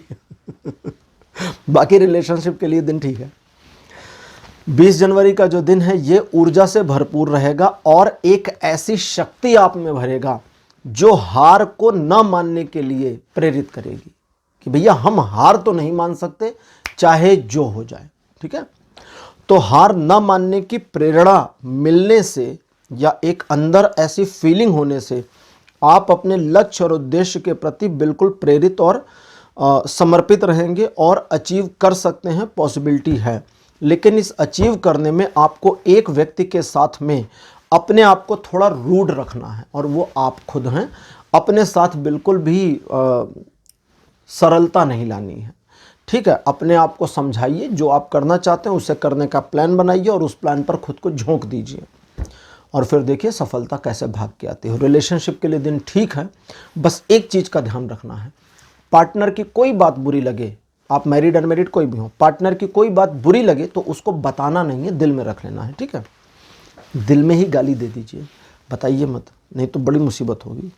बाकी रिलेशनशिप के लिए दिन ठीक है। 20 जनवरी का जो दिन है ये ऊर्जा से भरपूर रहेगा और एक ऐसी शक्ति आप में भरेगा जो हार को न मानने के लिए प्रेरित करेगी कि भैया हम हार तो नहीं मान सकते, चाहे जो हो जाए। ठीक है, तो हार न मानने की प्रेरणा मिलने से या एक अंदर ऐसी फीलिंग होने से आप अपने लक्ष्य और उद्देश्य के प्रति बिल्कुल प्रेरित और समर्पित रहेंगे और अचीव कर सकते हैं, पॉसिबिलिटी है। लेकिन इस अचीव करने में आपको एक व्यक्ति के साथ में अपने आप को थोड़ा रूड रखना है, और वो आप खुद हैं। अपने साथ बिल्कुल भी सरलता नहीं लानी है। ठीक है, अपने आप को समझाइए, जो आप करना चाहते हैं उसे करने का प्लान बनाइए और उस प्लान पर खुद को झोंक दीजिए, और फिर देखिए सफलता कैसे भाग के आती है। रिलेशनशिप के लिए दिन ठीक है, बस एक चीज़ का ध्यान रखना है, पार्टनर की कोई बात बुरी लगे, आप मैरिड अनमैरिड कोई भी हो, पार्टनर की कोई बात बुरी लगे तो उसको बताना नहीं है, दिल में रख लेना है। ठीक है, दिल में ही गाली दे दीजिए, बताइए मत, नहीं तो बड़ी मुसीबत होगी।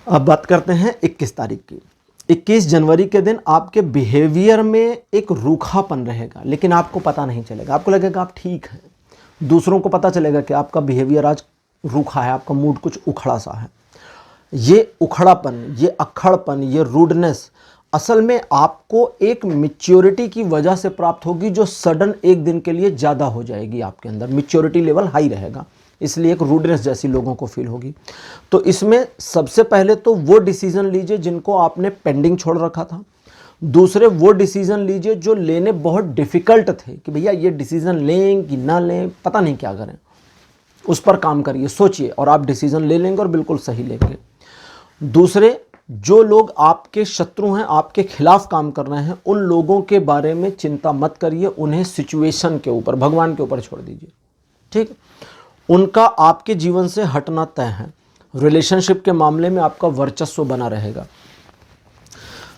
अब बात करते हैं 21 तारीख की। 21 जनवरी के दिन आपके बिहेवियर में एक रूखापन रहेगा, लेकिन आपको पता नहीं चलेगा। आपको लगेगा आप ठीक हैं, दूसरों को पता चलेगा कि आपका बिहेवियर आज रूखा है, आपका मूड कुछ उखड़ा सा है। ये उखड़ापन, ये अक्खड़पन, ये रूडनेस असल में आपको एक मैच्योरिटी की वजह से प्राप्त होगी जो सडन एक दिन के लिए ज़्यादा हो जाएगी। आपके अंदर मैच्योरिटी लेवल हाई रहेगा, इसलिए एक रूडनेस जैसी लोगों को फील होगी। तो इसमें सबसे पहले तो वो डिसीजन लीजिए जिनको आपने पेंडिंग छोड़ रखा था। दूसरे वो डिसीजन लीजिए जो लेने बहुत डिफ़िकल्ट थे कि भैया ये डिसीजन लें कि ना लें, पता नहीं क्या करें, उस पर काम करिए, सोचिए और आप डिसीजन ले लेंगे और बिल्कुल सही लेंगे। दूसरे, जो लोग आपके शत्रु हैं, आपके खिलाफ काम कर रहे हैं, उन लोगों के बारे में चिंता मत करिए, उन्हें सिचुएशन के ऊपर, भगवान के ऊपर छोड़ दीजिए। ठीक, उनका आपके जीवन से हटना तय है। रिलेशनशिप के मामले में आपका वर्चस्व बना रहेगा।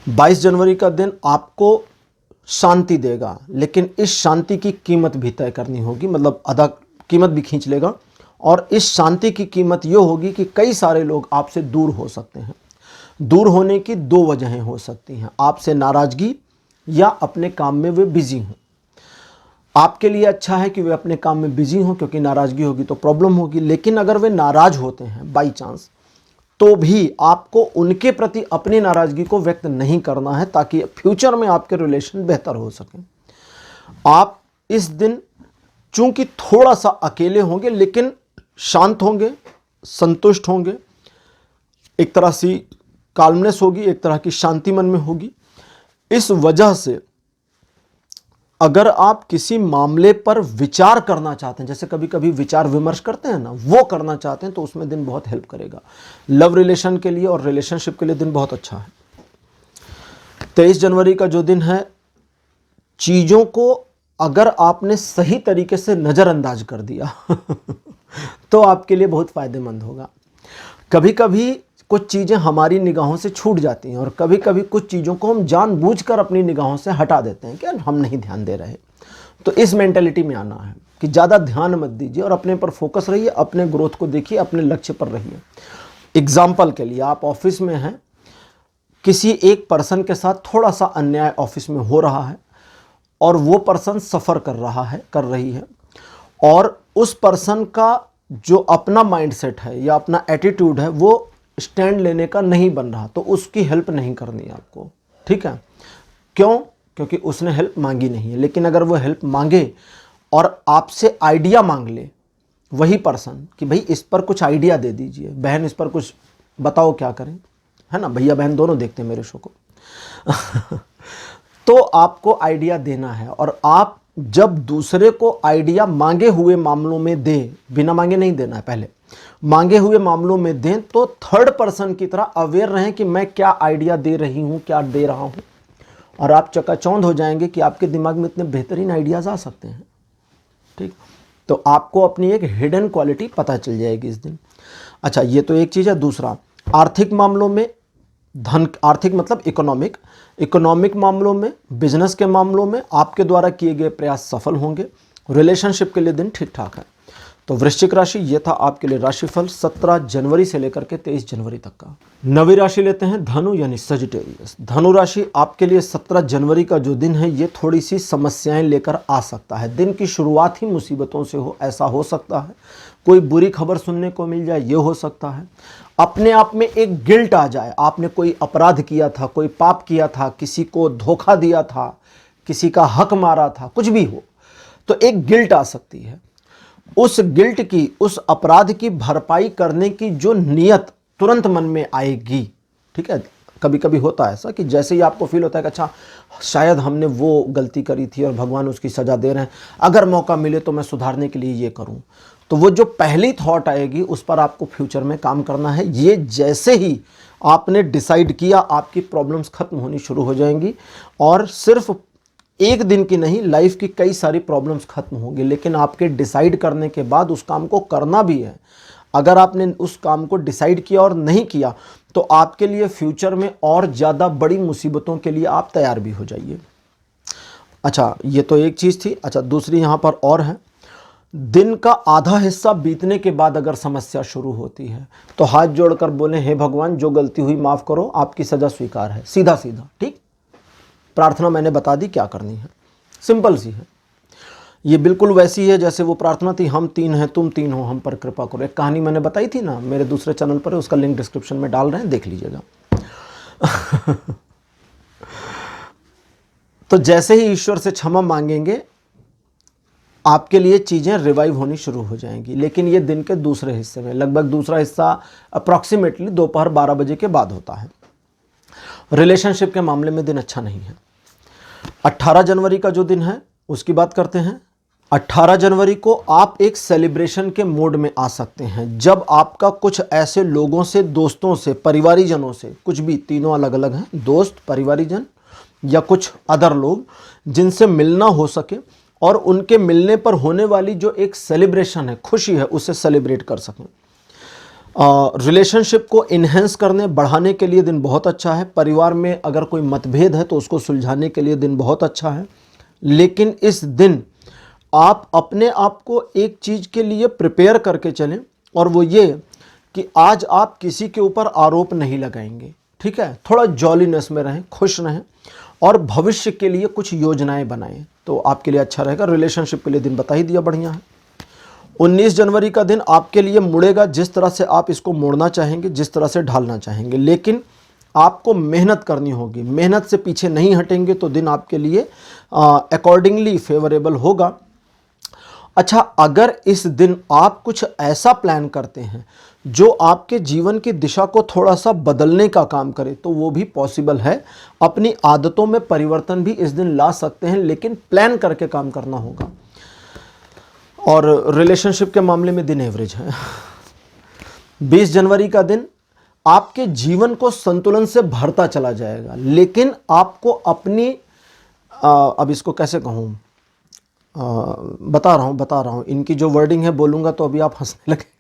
22 जनवरी का दिन आपको शांति देगा, लेकिन इस शांति की कीमत भी तय करनी होगी, मतलब आधा कीमत भी खींच लेगा। और इस शांति की कीमत ये होगी कि कई सारे लोग आपसे दूर हो सकते हैं। दूर होने की दो वजहें हो सकती हैं, आपसे नाराज़गी या अपने काम में वे बिजी हों। आपके लिए अच्छा है कि वे अपने काम में बिजी हों, क्योंकि नाराज़गी होगी तो प्रॉब्लम होगी। लेकिन अगर वे नाराज़ होते हैं बाई चांस, तो भी आपको उनके प्रति अपनी नाराज़गी को व्यक्त नहीं करना है, ताकि फ्यूचर में आपके रिलेशन बेहतर हो सकें। आप इस दिन चूंकि थोड़ा सा अकेले होंगे, लेकिन शांत होंगे, संतुष्ट होंगे, एक तरह से काल्मनेस होगी, एक तरह की शांति मन में होगी। इस वजह से अगर आप किसी मामले पर विचार करना चाहते हैं, जैसे कभी कभी विचार विमर्श करते हैं ना, वो करना चाहते हैं, तो उसमें दिन बहुत हेल्प करेगा। लव रिलेशन के लिए और रिलेशनशिप के लिए दिन बहुत अच्छा है। 23 जनवरी का जो दिन है, चीज़ों को अगर आपने सही तरीके से नज़रअंदाज कर दिया तो आपके लिए बहुत फ़ायदेमंद होगा। कभी कभी कुछ चीज़ें हमारी निगाहों से छूट जाती हैं और कभी कभी कुछ चीज़ों को हम जानबूझकर अपनी निगाहों से हटा देते हैं कि यार हम नहीं ध्यान दे रहे। तो इस मेंटेलिटी में आना है कि ज़्यादा ध्यान मत दीजिए और अपने पर फोकस रहिए, अपने ग्रोथ को देखिए, अपने लक्ष्य पर रहिए। एग्जाम्पल के लिए, आप ऑफिस में हैं, किसी एक पर्सन के साथ थोड़ा सा अन्याय ऑफिस में हो रहा है और वो पर्सन सफ़र कर रही है, और उस पर्सन का जो अपना माइंडसेट है या अपना एटीट्यूड है वो स्टैंड लेने का नहीं बन रहा, तो उसकी हेल्प नहीं करनी है आपको। ठीक है, क्यों? क्योंकि उसने हेल्प मांगी नहीं है। लेकिन अगर वो हेल्प मांगे और आपसे आइडिया मांग ले वही पर्सन कि भाई इस पर कुछ आइडिया दे दीजिए, बहन इस पर कुछ बताओ क्या करें, है ना, भैया बहन दोनों देखते हैं मेरे शो को तो आपको आइडिया देना है, और आप जब दूसरे को आइडिया मांगे हुए मामलों में दें, बिना मांगे नहीं देना है, पहले मांगे हुए मामलों में दें, तो थर्ड पर्सन की तरह अवेयर रहें कि मैं क्या आइडिया दे रही हूं, क्या दे रहा हूं, और आप चकाचौंध हो जाएंगे कि आपके दिमाग में इतने बेहतरीन आइडियाज आ सकते हैं। ठीक, तो आपको अपनी एक हिडन क्वालिटी पता चल जाएगी इस दिन। अच्छा, ये तो एक चीज़ है। दूसरा, आर्थिक मामलों में, धन, आर्थिक मतलब इकोनॉमिक मामलों में, बिजनेस के मामलों में आपके द्वारा किए गए प्रयास सफल होंगे। रिलेशनशिप के लिए दिन ठीक ठाक है। तो वृश्चिक राशि, ये था आपके लिए राशिफल 17 जनवरी से लेकर के 23 जनवरी तक का। नवी राशि लेते हैं धनु यानी सजिटेरियस। धनु राशि आपके लिए 17 जनवरी का जो दिन है ये थोड़ी सी समस्याएं लेकर आ सकता है। दिन की शुरुआत ही मुसीबतों से हो, ऐसा हो सकता है। कोई बुरी खबर सुनने को मिल जाए, ये हो सकता है। अपने आप में एक गिल्ट आ जाए, आपने कोई अपराध किया था, कोई पाप किया था, किसी को धोखा दिया था, किसी का हक मारा था, कुछ भी हो, तो एक गिल्ट आ सकती है। उस गिल्ट की, उस अपराध की भरपाई करने की जो नियत तुरंत मन में आएगी। ठीक है, कभी कभी होता है ऐसा कि जैसे ही आपको फील होता है कि अच्छा शायद हमने वो गलती करी थी और भगवान उसकी सज़ा दे रहे हैं, अगर मौका मिले तो मैं सुधारने के लिए ये करूं, तो वो जो पहली थॉट आएगी उस पर आपको फ्यूचर में काम करना है। ये जैसे ही आपने डिसाइड किया, आपकी प्रॉब्लम्स खत्म होनी शुरू हो जाएंगी, और सिर्फ एक दिन की नहीं, लाइफ की कई सारी प्रॉब्लम्स खत्म होंगी। लेकिन आपके डिसाइड करने के बाद उस काम को करना भी है। अगर आपने उस काम को डिसाइड किया और नहीं किया तो आपके लिए फ्यूचर में और ज़्यादा बड़ी मुसीबतों के लिए आप तैयार भी हो जाइए। अच्छा, ये तो एक चीज़ थी। अच्छा, दूसरी यहाँ पर और है, दिन का आधा हिस्सा बीतने के बाद अगर समस्या शुरू होती है तो हाथ जोड़कर बोले, हे भगवान जो गलती हुई माफ़ करो, आपकी सज़ा स्वीकार है। सीधा सीधा, ठीक, प्रार्थना मैंने बता दी क्या करनी है, सिंपल सी है। ये बिल्कुल वैसी है जैसे वो प्रार्थना थी, हम तीन हैं तुम तीन हो, हम पर कृपा करो। एक कहानी मैंने बताई थी ना, मेरे दूसरे चैनल पर है, उसका लिंक डिस्क्रिप्शन में डाल रहे हैं, देख लीजिएगा तो जैसे ही ईश्वर से क्षमा मांगेंगे आपके लिए चीज़ें रिवाइव होनी शुरू हो जाएंगी। लेकिन ये दिन के दूसरे हिस्से में, लगभग दूसरा हिस्सा अप्रॉक्सीमेटली दोपहर 12 बजे के बाद होता है। रिलेशनशिप के मामले में दिन अच्छा नहीं है। 18 जनवरी का जो दिन है उसकी बात करते हैं। 18 जनवरी को आप एक सेलिब्रेशन के मोड में आ सकते हैं, जब आपका कुछ ऐसे लोगों से, दोस्तों से, परिवारीजनों से, कुछ भी, तीनों अलग अलग हैं, दोस्त, परिवारीजन या कुछ अदर लोग जिनसे मिलना हो सके, और उनके मिलने पर होने वाली जो एक सेलिब्रेशन है, खुशी है, उसे सेलिब्रेट कर सकें। रिलेशनशिप को इन्हेंस करने, बढ़ाने के लिए दिन बहुत अच्छा है। परिवार में अगर कोई मतभेद है तो उसको सुलझाने के लिए दिन बहुत अच्छा है। लेकिन इस दिन आप अपने आप को एक चीज़ के लिए प्रिपेयर करके चलें, और वो ये कि आज आप किसी के ऊपर आरोप नहीं लगाएंगे। ठीक है, थोड़ा जॉलीनेस में रहें, खुश रहें, और भविष्य के लिए कुछ योजनाएं बनाएं, तो आपके लिए अच्छा रहेगा। रिलेशनशिप के लिए दिन बता ही दिया, बढ़िया है। 19 जनवरी का दिन आपके लिए मुड़ेगा जिस तरह से आप इसको मोड़ना चाहेंगे, जिस तरह से ढालना चाहेंगे, लेकिन आपको मेहनत करनी होगी। मेहनत से पीछे नहीं हटेंगे तो दिन आपके लिए अकॉर्डिंगली फेवरेबल होगा। अच्छा, अगर इस दिन आप कुछ ऐसा प्लान करते हैं जो आपके जीवन की दिशा को थोड़ा सा बदलने का काम करे तो वो भी पॉसिबल है। अपनी आदतों में परिवर्तन भी इस दिन ला सकते हैं, लेकिन प्लान करके काम करना होगा। और रिलेशनशिप के मामले में दिन एवरेज है। 20 जनवरी का दिन आपके जीवन को संतुलन से भरता चला जाएगा, लेकिन आपको अपनी अब इसको कैसे कहूँ, बता रहा हूँ, इनकी जो वर्डिंग है बोलूँगा तो अभी आप हंसने लगे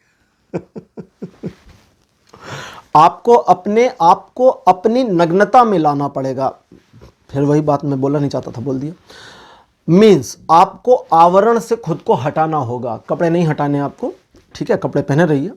आपको अपने आप को अपनी नग्नता में लाना पड़ेगा। फिर वही बात मैं बोलना नहीं चाहता था, बोल दिया। मीन्स आपको आवरण से खुद को हटाना होगा। कपड़े नहीं हटाने आपको, ठीक है, कपड़े पहने रहिए।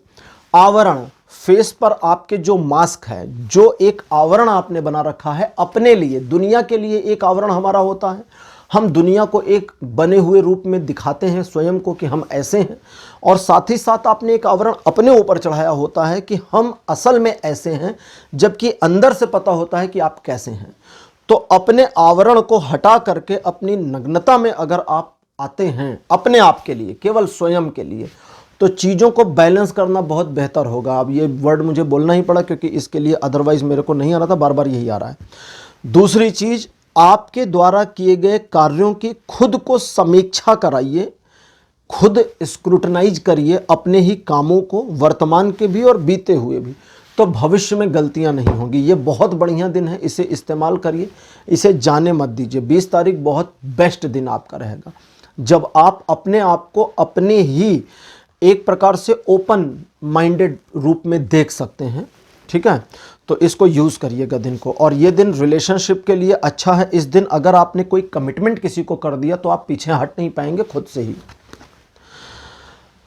आवरण, फेस पर आपके जो मास्क है, जो एक आवरण आपने बना रखा है अपने लिए, दुनिया के लिए एक आवरण हमारा होता है। हम दुनिया को एक बने हुए रूप में दिखाते हैं स्वयं को कि हम ऐसे हैं, और साथ ही साथ आपने एक आवरण अपने ऊपर चढ़ाया होता है कि हम असल में ऐसे हैं, जबकि अंदर से पता होता है कि आप कैसे हैं। तो अपने आवरण को हटा करके अपनी नग्नता में अगर आप आते हैं अपने आप के लिए, केवल स्वयं के लिए, तो चीज़ों को बैलेंस करना बहुत बेहतर होगा। अब ये वर्ड मुझे बोलना ही पड़ा क्योंकि इसके लिए अदरवाइज मेरे को नहीं आ रहा था, बार बार यही आ रहा है। दूसरी चीज़, आपके द्वारा किए गए कार्यों की खुद को समीक्षा कराइए, खुद स्क्रूटनाइज करिए अपने ही कामों को, वर्तमान के भी और बीते हुए भी, तो भविष्य में गलतियां नहीं होंगी। ये बहुत बढ़िया दिन है, इसे इस्तेमाल करिए, इसे जाने मत दीजिए। 20 तारीख बहुत बेस्ट दिन आपका रहेगा, जब आप अपने आप को अपने ही एक प्रकार से ओपन माइंडेड रूप में देख सकते हैं, ठीक है। तो इसको यूज़ करिएगा दिन को। और ये दिन रिलेशनशिप के लिए अच्छा है। इस दिन अगर आपने कोई कमिटमेंट किसी को कर दिया तो आप पीछे हट नहीं पाएंगे खुद से ही।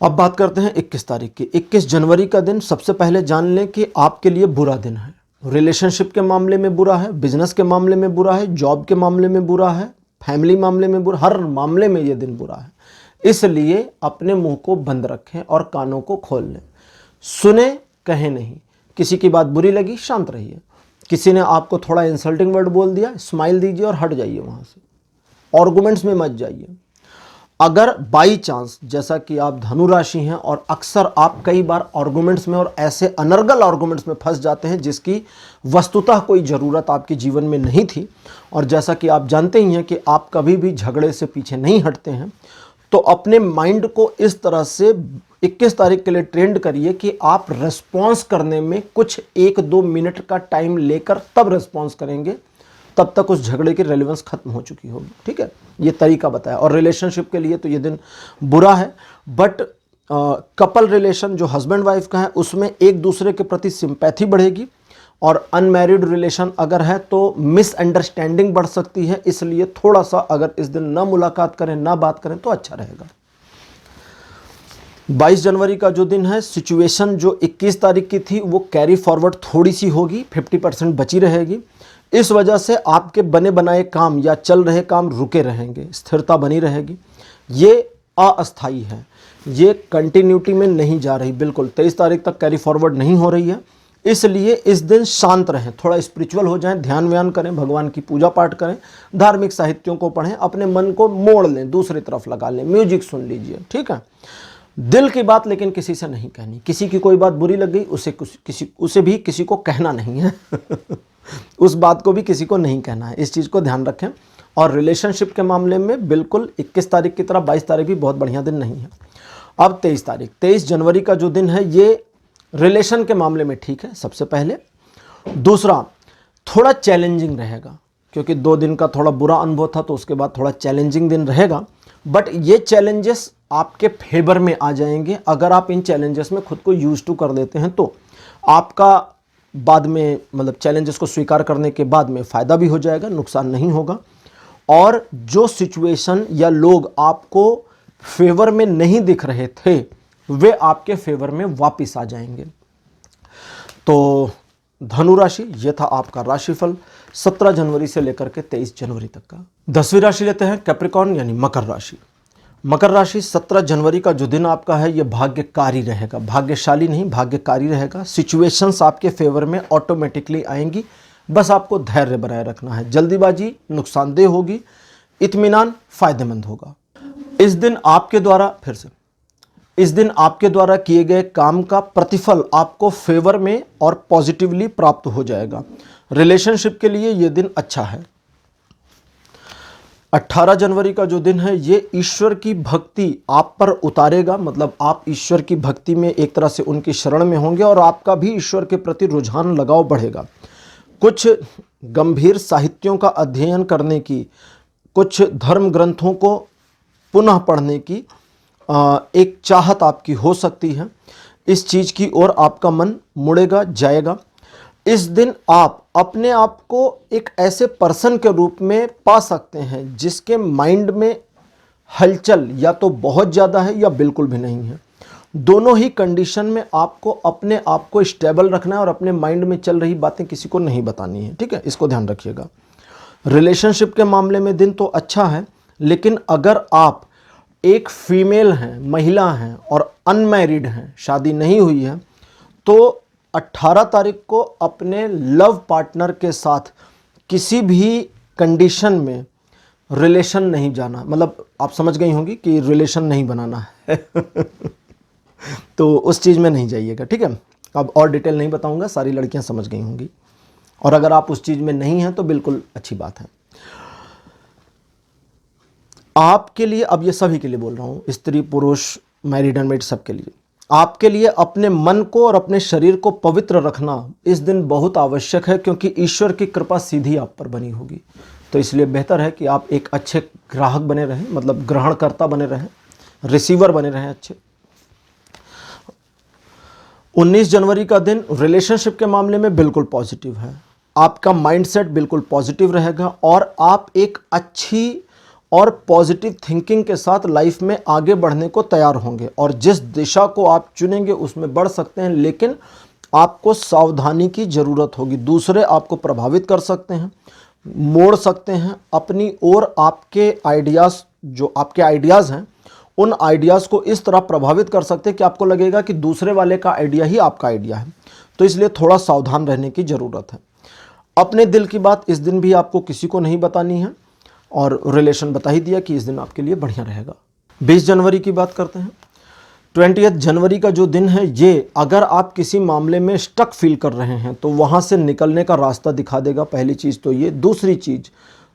अब बात करते हैं 21 तारीख की। 21 जनवरी का दिन सबसे पहले जान लें कि आपके लिए बुरा दिन है। रिलेशनशिप के मामले में बुरा है, बिजनेस के मामले में बुरा है, जॉब के मामले में बुरा है, फैमिली मामले में बुरा, हर मामले में ये दिन बुरा है। इसलिए अपने मुंह को बंद रखें और कानों को खोल लें। सुने, कहें नहीं। किसी की बात बुरी लगी, शांत रहिए। किसी ने आपको थोड़ा इंसल्टिंग वर्ड बोल दिया, स्माइल दीजिए और हट जाइए वहाँ से। आर्गुमेंट्स में मत जाइए। अगर बाई चांस, जैसा कि आप धनु राशि हैं और अक्सर आप कई बार आर्गुमेंट्स में और ऐसे अनर्गल आर्गुमेंट्स में फंस जाते हैं जिसकी वस्तुतः कोई ज़रूरत आपके जीवन में नहीं थी, और जैसा कि आप जानते ही हैं कि आप कभी भी झगड़े से पीछे नहीं हटते हैं, तो अपने माइंड को इस तरह से 21 तारीख के लिए ट्रेंड करिए कि आप रेस्पॉन्स करने में कुछ 1-2 मिनट का टाइम लेकर तब रेस्पॉन्स करेंगे, तब तक उस झगड़े की रेलेवेंस खत्म हो चुकी होगी, ठीक है। ये तरीका बताया। और रिलेशनशिप के लिए तो ये दिन बुरा है, बट कपल रिलेशन जो हस्बैंड वाइफ का है उसमें एक दूसरे के प्रति सिंपैथी बढ़ेगी, और अनमैरिड रिलेशन अगर है तो मिसअंडरस्टैंडिंग बढ़ सकती है। इसलिए थोड़ा सा अगर इस दिन ना मुलाकात करें, ना बात करें तो अच्छा रहेगा। 22 जनवरी का जो दिन है, सिचुएशन जो 21 तारीख की थी वो कैरी फॉरवर्ड थोड़ी सी होगी, 50% बची रहेगी। इस वजह से आपके बने बनाए काम या चल रहे काम रुके रहेंगे, स्थिरता बनी रहेगी। ये अस्थायी है, ये कंटिन्यूटी में नहीं जा रही, बिल्कुल 23 तारीख तक कैरी फॉरवर्ड नहीं हो रही है। इसलिए इस दिन शांत रहें, थोड़ा स्पिरिचुअल हो जाएं, ध्यान व्यान करें, भगवान की पूजा पाठ करें, धार्मिक साहित्यों को पढ़ें, अपने मन को मोड़ लें, दूसरी तरफ लगा लें, म्यूजिक सुन लीजिए, ठीक है। दिल की बात लेकिन किसी से नहीं कहनी। किसी की कोई बात बुरी लग गई, उसे भी किसी को कहना नहीं है उस बात को भी किसी को नहीं कहना है, इस चीज़ को ध्यान रखें। और रिलेशनशिप के मामले में बिल्कुल 21 तारीख की तरह 22 तारीख भी बहुत बढ़िया दिन नहीं है। अब 23 तारीख, 23 जनवरी का जो दिन है, ये रिलेशन के मामले में ठीक है सबसे पहले। दूसरा, थोड़ा चैलेंजिंग रहेगा, क्योंकि 2 दिन का थोड़ा बुरा अनुभव था, तो उसके बाद थोड़ा चैलेंजिंग दिन रहेगा। बट ये चैलेंजेस आपके फेवर में आ जाएंगे अगर आप इन चैलेंजेस में खुद को यूज टू कर लेते हैं। तो आपका बाद में, मतलब चैलेंजेस को स्वीकार करने के बाद में फ़ायदा भी हो जाएगा, नुकसान नहीं होगा। और जो सिचुएशन या लोग आपको फेवर में नहीं दिख रहे थे, वे आपके फेवर में वापस आ जाएंगे। तो धनु राशि, ये था आपका राशिफल 17 जनवरी से लेकर के 23 जनवरी तक का। 10वीं राशि लेते हैं कैप्रिकॉर्न यानी मकर राशि। मकर राशि 17 जनवरी का जो दिन आपका है, ये भाग्यकारी रहेगा, भाग्यशाली नहीं भाग्यकारी रहेगा। सिचुएशंस आपके फेवर में ऑटोमेटिकली आएंगी, बस आपको धैर्य बनाए रखना है। जल्दीबाजी नुकसानदेह होगी, इत्मीनान फायदेमंद होगा। इस दिन आपके द्वारा किए गए काम का प्रतिफल आपको फेवर में और पॉजिटिवली प्राप्त हो जाएगा। रिलेशनशिप के लिए यह दिन अच्छा है। 18 जनवरी का जो दिन है, ये ईश्वर की भक्ति आप पर उतारेगा, मतलब आप ईश्वर की भक्ति में एक तरह से उनकी शरण में होंगे और आपका भी ईश्वर के प्रति रुझान लगाव बढ़ेगा। कुछ गंभीर साहित्यों का अध्ययन करने की, कुछ धर्म ग्रंथों को पुनः पढ़ने की एक चाहत आपकी हो सकती है। इस चीज की ओर आपका मन मुड़ेगा, जाएगा। इस दिन आप अपने आप को एक ऐसे पर्सन के रूप में पा सकते हैं जिसके माइंड में हलचल या तो बहुत ज़्यादा है या बिल्कुल भी नहीं है। दोनों ही कंडीशन में आपको अपने आप को स्टेबल रखना है और अपने माइंड में चल रही बातें किसी को नहीं बतानी है, ठीक है, इसको ध्यान रखिएगा। रिलेशनशिप के मामले में दिन तो अच्छा है, लेकिन अगर आप एक फीमेल हैं, महिला हैं और अनमैरिड हैं, शादी नहीं हुई है, तो 18 तारीख को अपने लव पार्टनर के साथ किसी भी कंडीशन में रिलेशन नहीं जाना, मतलब आप समझ गई होंगी कि रिलेशन नहीं बनाना है तो उस चीज़ में नहीं जाइएगा, ठीक है। अब और डिटेल नहीं बताऊंगा, सारी लड़कियां समझ गई होंगी। और अगर आप उस चीज़ में नहीं हैं तो बिल्कुल अच्छी बात है। आपके लिए, अब ये सभी के लिए बोल रहा हूँ, स्त्री पुरुष मैरिड अनमैरिड सबके लिए, आपके लिए अपने मन को और अपने शरीर को पवित्र रखना इस दिन बहुत आवश्यक है, क्योंकि ईश्वर की कृपा सीधी आप पर बनी होगी। तो इसलिए बेहतर है कि आप एक अच्छे ग्राहक बने रहें, मतलब ग्रहणकर्ता बने रहें, रिसीवर बने रहें अच्छे। 19 जनवरी का दिन रिलेशनशिप के मामले में बिल्कुल पॉजिटिव है। आपका माइंडसेट बिल्कुल पॉजिटिव रहेगा और आप एक अच्छी और पॉजिटिव थिंकिंग के साथ लाइफ में आगे बढ़ने को तैयार होंगे और जिस दिशा को आप चुनेंगे उसमें बढ़ सकते हैं, लेकिन आपको सावधानी की ज़रूरत होगी। दूसरे आपको प्रभावित कर सकते हैं, मोड़ सकते हैं अपनी ओर। आपके आइडियाज़, जो आपके आइडियाज़ हैं, उन आइडियाज़ को इस तरह प्रभावित कर सकते हैं कि आपको लगेगा कि दूसरे वाले का आइडिया ही आपका आइडिया है। तो इसलिए थोड़ा सावधान रहने की ज़रूरत है। अपने दिल की बात इस दिन भी आपको किसी को नहीं बतानी है और रिलेशन बता ही दिया कि इस दिन आपके लिए बढ़िया रहेगा। 20 जनवरी की बात करते हैं। 20 जनवरी का जो दिन है, ये अगर आप किसी मामले में स्टक फील कर रहे हैं तो वहाँ से निकलने का रास्ता दिखा देगा। पहली चीज़ तो ये। दूसरी चीज़,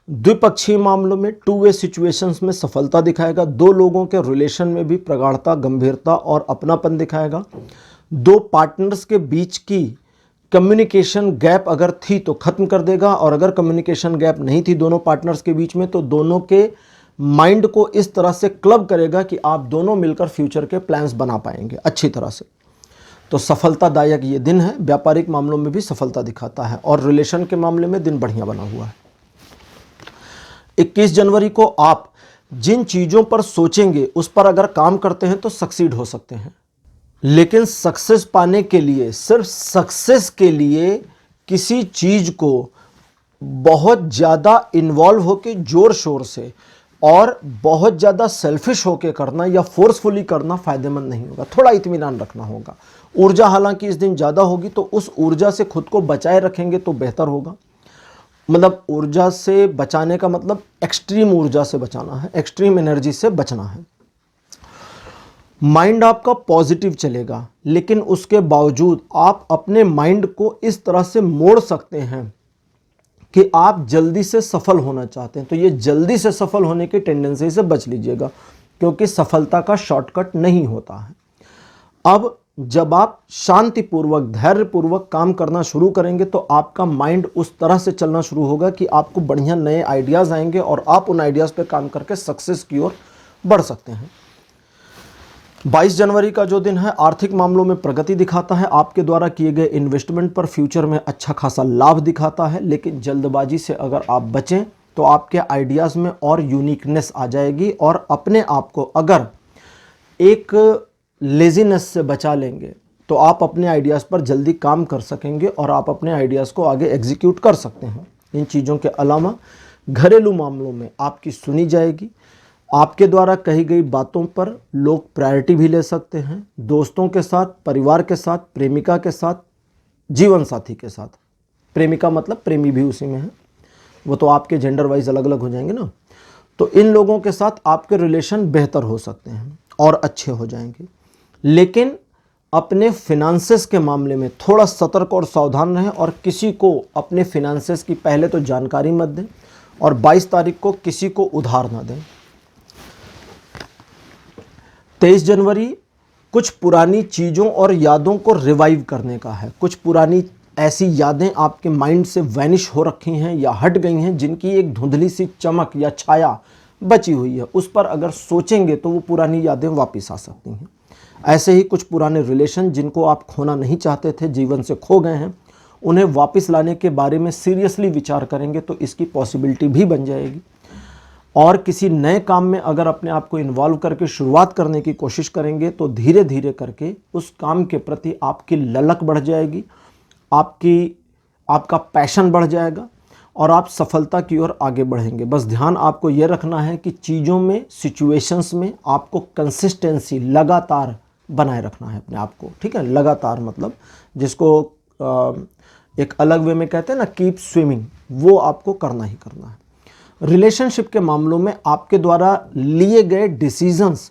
द्विपक्षीय मामलों में, टू वे सिचुएशंस में सफलता दिखाएगा। दो लोगों के रिलेशन में भी प्रगाढ़ता, गंभीरता और अपनापन दिखाएगा। दो पार्टनर्स के बीच की कम्युनिकेशन गैप अगर थी तो ख़त्म कर देगा, और अगर कम्युनिकेशन गैप नहीं थी दोनों पार्टनर्स के बीच में तो दोनों के माइंड को इस तरह से क्लब करेगा कि आप दोनों मिलकर फ्यूचर के प्लान्स बना पाएंगे अच्छी तरह से। तो सफलतादायक ये दिन है। व्यापारिक मामलों में भी सफलता दिखाता है और रिलेशन के मामले में दिन बढ़िया बना हुआ है। 21 जनवरी को आप जिन चीज़ों पर सोचेंगे उस पर अगर काम करते हैं तो सक्सीड हो सकते हैं, लेकिन सक्सेस पाने के लिए, सिर्फ सक्सेस के लिए किसी चीज़ को बहुत ज़्यादा इन्वॉल्व होकर जोर शोर से और बहुत ज़्यादा सेल्फिश होकर करना या फोर्सफुली करना फ़ायदेमंद नहीं होगा। थोड़ा इत्मीनान रखना होगा। ऊर्जा हालांकि इस दिन ज़्यादा होगी, तो उस ऊर्जा से खुद को बचाए रखेंगे तो बेहतर होगा। मतलब ऊर्जा से बचाने का मतलब एक्सट्रीम ऊर्जा से बचाना है, एक्सट्रीम एनर्जी से बचना है। माइंड आपका पॉजिटिव चलेगा, लेकिन उसके बावजूद आप अपने माइंड को इस तरह से मोड़ सकते हैं कि आप जल्दी से सफल होना चाहते हैं। तो ये जल्दी से सफल होने की टेंडेंसी से बच लीजिएगा, क्योंकि सफलता का शॉर्टकट नहीं होता है। अब जब आप शांतिपूर्वक, धैर्यपूर्वक काम करना शुरू करेंगे तो आपका माइंड उस तरह से चलना शुरू होगा कि आपको बढ़िया नए आइडियाज़ आएंगे और आप उन आइडियाज़ पे काम करके सक्सेस की ओर बढ़ सकते हैं। 22 जनवरी का जो दिन है, आर्थिक मामलों में प्रगति दिखाता है। आपके द्वारा किए गए इन्वेस्टमेंट पर फ्यूचर में अच्छा खासा लाभ दिखाता है, लेकिन जल्दबाजी से अगर आप बचें तो आपके आइडियाज़ में और यूनिकनेस आ जाएगी और अपने आप को अगर एक लेजीनेस से बचा लेंगे तो आप अपने आइडियाज़ पर जल्दी काम कर सकेंगे और आप अपने आइडियाज़ को आगे एग्जीक्यूट कर सकते हैं। इन चीज़ों के अलावा घरेलू मामलों में आपकी सुनी जाएगी। आपके द्वारा कही गई बातों पर लोग प्रायोरिटी भी ले सकते हैं। दोस्तों के साथ, परिवार के साथ, प्रेमिका के साथ, जीवन साथी के साथ, प्रेमिका मतलब प्रेमी भी उसी में है, वो तो आपके जेंडर वाइज अलग अलग हो जाएंगे ना। तो इन लोगों के साथ आपके रिलेशन बेहतर हो सकते हैं और अच्छे हो जाएंगे, लेकिन अपने फिनांसेस के मामले में थोड़ा सतर्क और सावधान रहें और किसी को अपने फिनांसेस की पहले तो जानकारी मत दें और 22 तारीख को किसी को उधार ना दें। 23 जनवरी कुछ पुरानी चीज़ों और यादों को रिवाइव करने का है। कुछ पुरानी ऐसी यादें आपके माइंड से वैनिश हो रखी हैं या हट गई हैं, जिनकी एक धुंधली सी चमक या छाया बची हुई है, उस पर अगर सोचेंगे तो वो पुरानी यादें वापस आ सकती हैं। ऐसे ही कुछ पुराने रिलेशन जिनको आप खोना नहीं चाहते थे, जीवन से खो गए हैं, उन्हें वापस लाने के बारे में सीरियसली विचार करेंगे तो इसकी पॉसिबिलिटी भी बन जाएगी। और किसी नए काम में अगर अपने आप को इन्वॉल्व करके शुरुआत करने की कोशिश करेंगे तो धीरे धीरे करके उस काम के प्रति आपकी ललक बढ़ जाएगी, आपका पैशन बढ़ जाएगा और आप सफलता की ओर आगे बढ़ेंगे। बस ध्यान आपको ये रखना है कि चीज़ों में, सिचुएशंस में आपको कंसिस्टेंसी, लगातार बनाए रखना है अपने आप को, ठीक है। लगातार मतलब जिसको एक अलग वे में कहते हैं ना, कीप स्विमिंग, वो आपको करना ही करना है। रिलेशनशिप के मामलों में आपके द्वारा लिए गए डिसीजंस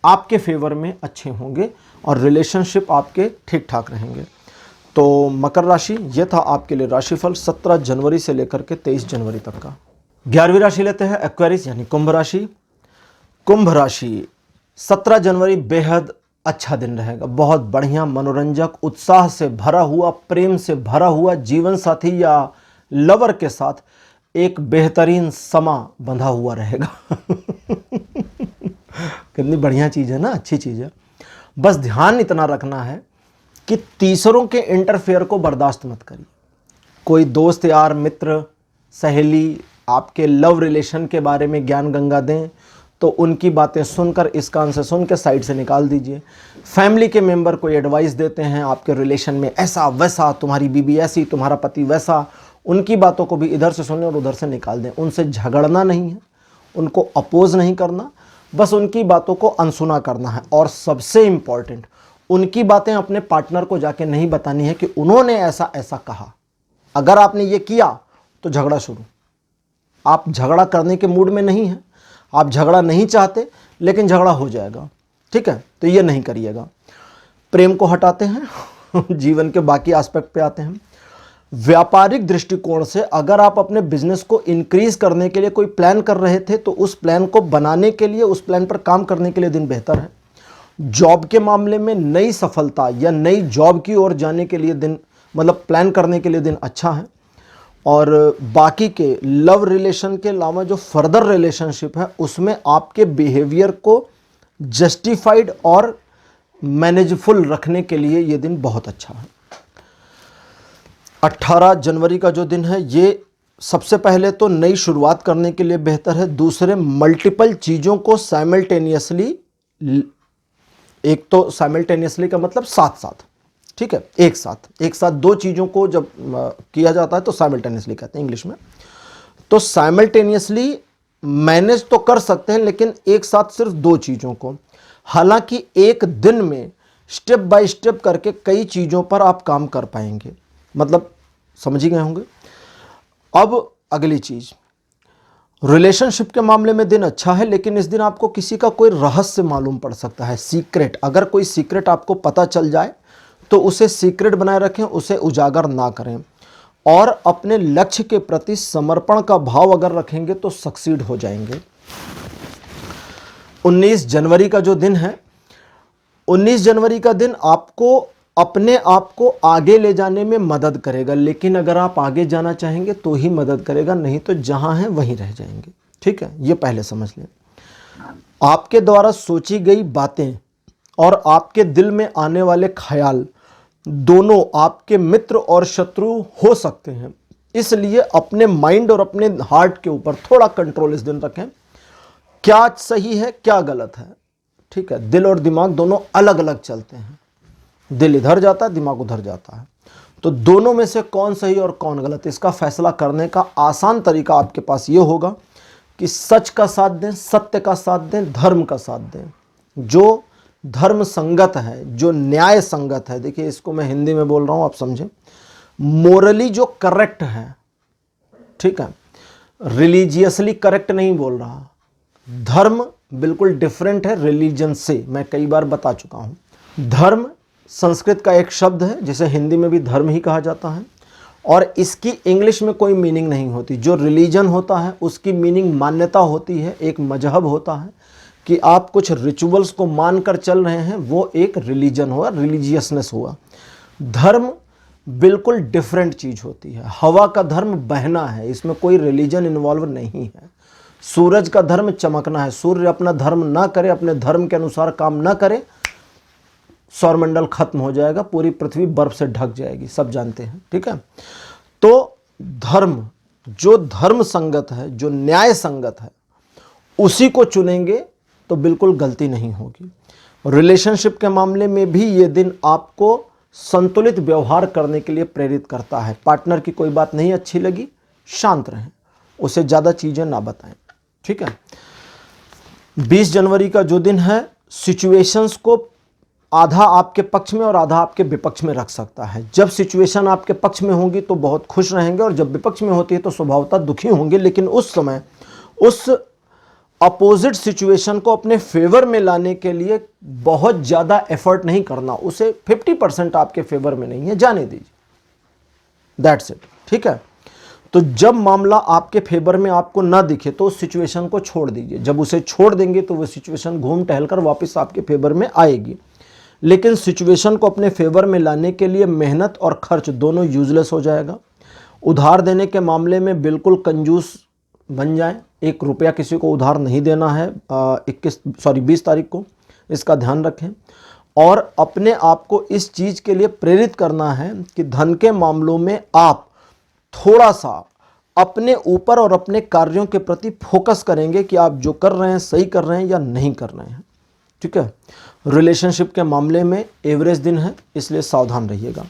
आपके फेवर में अच्छे होंगे और रिलेशनशिप आपके ठीक ठाक रहेंगे। तो मकर राशि, ये था आपके लिए राशिफल 17 जनवरी से लेकर के 23 जनवरी तक का। 11वीं राशि लेते हैं एक्वेरियस यानी कुंभ राशि। कुंभ राशि 17 जनवरी बेहद अच्छा दिन रहेगा, बहुत बढ़िया, मनोरंजक, उत्साह से भरा हुआ, प्रेम से भरा हुआ, जीवन साथी या लवर के साथ एक बेहतरीन समा बंधा हुआ रहेगा। कितनी बढ़िया चीज़ है ना, अच्छी चीज़ है। बस ध्यान इतना रखना है कि तीसरों के इंटरफेयर को बर्दाश्त मत करिए। कोई दोस्त, यार, मित्र, सहेली आपके लव रिलेशन के बारे में ज्ञान गंगा दें तो उनकी बातें सुनकर, इस कान से सुन के साइड से निकाल दीजिए। फैमिली के मेंबर कोई एडवाइस देते हैं आपके रिलेशन में ऐसा वैसा, तुम्हारी बीबी ऐसी, तुम्हारा पति वैसा, उनकी बातों को भी इधर से सुने और उधर से निकाल दें। उनसे झगड़ना नहीं है, उनको अपोज नहीं करना, बस उनकी बातों को अनसुना करना है। और सबसे इम्पॉर्टेंट, उनकी बातें अपने पार्टनर को जाके नहीं बतानी है कि उन्होंने ऐसा ऐसा कहा। अगर आपने ये किया तो झगड़ा शुरू। आप झगड़ा करने के मूड में नहीं हैं, आप झगड़ा नहीं चाहते, लेकिन झगड़ा हो जाएगा, ठीक है। तो ये नहीं करिएगा। प्रेम को हटाते हैं, जीवन के बाकी एस्पेक्ट पे आते हैं। व्यापारिक दृष्टिकोण से अगर आप अपने बिजनेस को इंक्रीज करने के लिए कोई प्लान कर रहे थे तो उस प्लान को बनाने के लिए, उस प्लान पर काम करने के लिए दिन बेहतर है। जॉब के मामले में नई सफलता या नई जॉब की ओर जाने के लिए दिन, मतलब प्लान करने के लिए दिन अच्छा है। और बाकी के लव रिलेशन के अलावा जो फर्दर रिलेशनशिप है उसमें आपके बिहेवियर को जस्टिफाइड और मैनेजफुल रखने के लिए ये दिन बहुत अच्छा है। 18 जनवरी का जो दिन है ये सबसे पहले तो नई शुरुआत करने के लिए बेहतर है। दूसरे, मल्टीपल चीज़ों को साइमल्टेनियसली, एक तो साइमल्टेनियसली का मतलब साथ साथ, ठीक है, एक साथ दो चीज़ों को जब किया जाता है तो साइमल्टेनियसली कहते हैं इंग्लिश में। तो साइमल्टेनियसली मैनेज तो कर सकते हैं, लेकिन एक साथ सिर्फ दो चीज़ों को। हालांकि एक दिन में स्टेप बाय स्टेप करके कई चीज़ों पर आप काम कर पाएंगे, मतलब समझ ही गए होंगे। अब अगली चीज़, रिलेशनशिप के मामले में दिन अच्छा है, लेकिन इस दिन आपको किसी का कोई रहस्य मालूम पड़ सकता है, सीक्रेट। अगर कोई सीक्रेट आपको पता चल जाए तो उसे सीक्रेट बनाए रखें, उसे उजागर ना करें। और अपने लक्ष्य के प्रति समर्पण का भाव अगर रखेंगे तो सक्सीड हो जाएंगे। 19 जनवरी का जो दिन है, 19 जनवरी का दिन आपको अपने आप को आगे ले जाने में मदद करेगा, लेकिन अगर आप आगे जाना चाहेंगे तो ही मदद करेगा, नहीं तो जहां हैं वहीं रह जाएंगे, ठीक है। ये पहले समझ लें। आपके द्वारा सोची गई बातें और आपके दिल में आने वाले ख्याल दोनों आपके मित्र और शत्रु हो सकते हैं, इसलिए अपने माइंड और अपने हार्ट के ऊपर थोड़ा कंट्रोल इस दिन रखें। क्या सही है, क्या गलत है, ठीक है। दिल और दिमाग दोनों अलग अलग चलते हैं, दिल इधर जाता है, दिमाग उधर जाता है, तो दोनों में से कौन सही और कौन गलत, इसका फैसला करने का आसान तरीका आपके पास ये होगा कि सच का साथ दें, सत्य का साथ दें, धर्म का साथ दें। जो धर्म संगत है, जो न्याय संगत है, देखिए इसको मैं हिंदी में बोल रहा हूं, आप समझें, मोरली जो करेक्ट है, ठीक है, रिलीजियसली करेक्ट नहीं बोल रहा। धर्म बिल्कुल डिफरेंट है रिलीजन से, मैं कई बार बता चुका हूं। धर्म संस्कृत का एक शब्द है जिसे हिंदी में भी धर्म ही कहा जाता है, और इसकी इंग्लिश में कोई मीनिंग नहीं होती। जो रिलीजन होता है उसकी मीनिंग मान्यता होती है, एक मजहब होता है कि आप कुछ रिचुअल्स को मानकर चल रहे हैं, वो एक रिलीजन हुआ, रिलीजियसनेस हुआ। धर्म बिल्कुल डिफरेंट चीज़ होती है। हवा का धर्म बहना है, इसमें कोई रिलीजन इन्वॉल्व नहीं है। सूरज का धर्म चमकना है, सूर्य अपना धर्म ना करे, अपने धर्म के अनुसार काम ना करे सौरमंडल खत्म हो जाएगा, पूरी पृथ्वी बर्फ से ढक जाएगी, सब जानते हैं। ठीक है, तो धर्म, जो धर्म संगत है, जो न्याय संगत है, उसी को चुनेंगे तो बिल्कुल गलती नहीं होगी। रिलेशनशिप के मामले में भी ये दिन आपको संतुलित व्यवहार करने के लिए प्रेरित करता है। पार्टनर की कोई बात नहीं अच्छी लगी, शांत रहें, उसे ज़्यादा चीज़ें ना बताएं। ठीक है, 20 जनवरी का जो दिन है, सिचुएशंस को आधा आपके पक्ष में और आधा आपके विपक्ष में रख सकता है। जब सिचुएशन आपके पक्ष में होगी तो बहुत खुश रहेंगे, और जब विपक्ष में होती है तो स्वभावतः दुखी होंगे। लेकिन उस समय उस अपोजिट सिचुएशन को अपने फेवर में लाने के लिए बहुत ज़्यादा एफर्ट नहीं करना, उसे 50% आपके फेवर में नहीं है, जाने दीजिए, दैट्स इट। ठीक है, तो जब मामला आपके फेवर में आपको ना दिखे तो उस सिचुएशन को छोड़ दीजिए। जब उसे छोड़ देंगे तो वो सिचुएशन घूम टहल कर वापस आपके फेवर में आएगी। लेकिन सिचुएशन को अपने फेवर में लाने के लिए मेहनत और खर्च दोनों यूजलेस हो जाएगा। उधार देने के मामले में बिल्कुल कंजूस बन जाएं। 1 रुपया किसी को उधार नहीं देना है 20 तारीख को, इसका ध्यान रखें। और अपने आप को इस चीज़ के लिए प्रेरित करना है कि धन के मामलों में आप थोड़ा सा अपने ऊपर और अपने कार्यों के प्रति फोकस करेंगे कि आप जो कर रहे हैं सही कर रहे हैं या नहीं कर रहे हैं। ठीक है, रिलेशनशिप के मामले में एवरेज दिन है, इसलिए सावधान रहिएगा।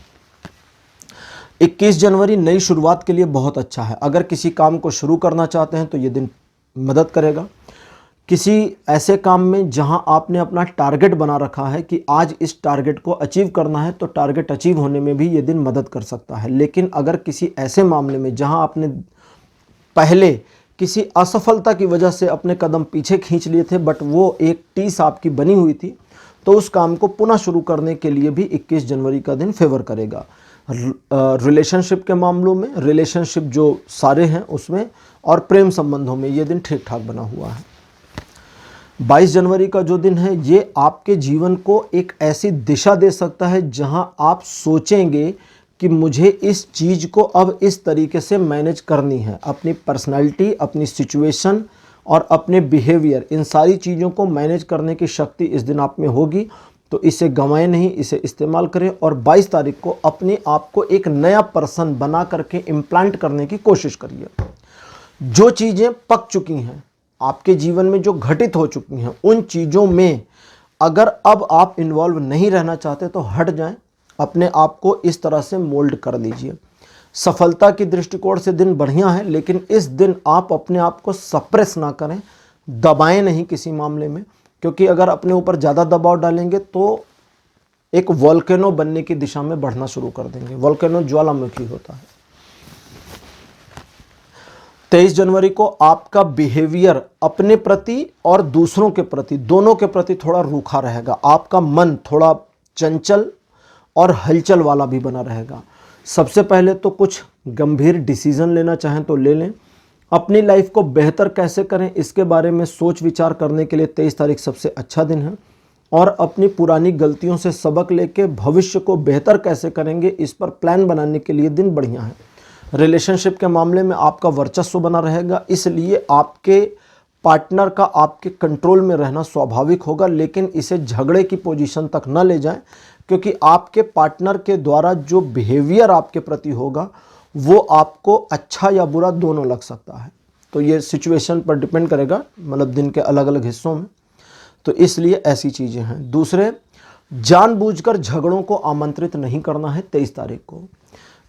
21 जनवरी नई शुरुआत के लिए बहुत अच्छा है। अगर किसी काम को शुरू करना चाहते हैं तो ये दिन मदद करेगा। किसी ऐसे काम में जहां आपने अपना टारगेट बना रखा है कि आज इस टारगेट को अचीव करना है, तो टारगेट अचीव होने में भी ये दिन मदद कर सकता है। लेकिन अगर किसी ऐसे मामले में जहां आपने पहले किसी असफलता की वजह से अपने कदम पीछे खींच लिए थे, बट वो एक टीस आपकी बनी हुई थी, तो उस काम को पुनः शुरू करने के लिए भी 21 जनवरी का दिन फेवर करेगा। रिलेशनशिप के मामलों में, रिलेशनशिप जो सारे हैं उसमें, और प्रेम संबंधों में ये दिन ठीक ठाक बना हुआ है। 22 जनवरी का जो दिन है, ये आपके जीवन को एक ऐसी दिशा दे सकता है जहां आप सोचेंगे कि मुझे इस चीज़ को अब इस तरीके से मैनेज करनी है। अपनी पर्सनालिटी, अपनी सिचुएशन और अपने बिहेवियर, इन सारी चीज़ों को मैनेज करने की शक्ति इस दिन आप में होगी। तो इसे गंवाएं नहीं, इसे इस्तेमाल करें और 22 तारीख को अपने आप को एक नया पर्सन बना करके इम्प्लांट करने की कोशिश करिए। जो चीज़ें पक चुकी हैं आपके जीवन में, जो घटित हो चुकी हैं, उन चीज़ों में अगर अब आप इन्वॉल्व नहीं रहना चाहते तो हट जाएं। अपने आप को इस तरह से मोल्ड कर लीजिए। सफलता की दृष्टिकोण से दिन बढ़िया है, लेकिन इस दिन आप अपने आप को सप्रेस ना करें, दबाएं नहीं किसी मामले में, क्योंकि अगर अपने ऊपर ज़्यादा दबाव डालेंगे तो एक वोल्केनो बनने की दिशा में बढ़ना शुरू कर देंगे। वोल्केनो ज्वालामुखी होता है। 23 जनवरी को आपका बिहेवियर अपने प्रति और दूसरों के प्रति, दोनों के प्रति थोड़ा रूखा रहेगा। आपका मन थोड़ा चंचल और हलचल वाला भी बना रहेगा। सबसे पहले तो कुछ गंभीर डिसीजन लेना चाहें तो ले लें। अपनी लाइफ को बेहतर कैसे करें इसके बारे में सोच विचार करने के लिए 23 तारीख सबसे अच्छा दिन है। और अपनी पुरानी गलतियों से सबक लेके भविष्य को बेहतर कैसे करेंगे इस पर प्लान बनाने के लिए दिन बढ़िया है। रिलेशनशिप के मामले में आपका वर्चस्व बना रहेगा, इसलिए आपके पार्टनर का आपके कंट्रोल में रहना स्वाभाविक होगा, लेकिन इसे झगड़े की पोजीशन तक न ले जाएं, क्योंकि आपके पार्टनर के द्वारा जो बिहेवियर आपके प्रति होगा वो आपको अच्छा या बुरा दोनों लग सकता है। तो ये सिचुएशन पर डिपेंड करेगा, मतलब दिन के अलग अलग हिस्सों में। तो इसलिए ऐसी चीज़ें हैं। दूसरे, जानबूझकर झगड़ों को आमंत्रित नहीं करना है 23 तारीख को,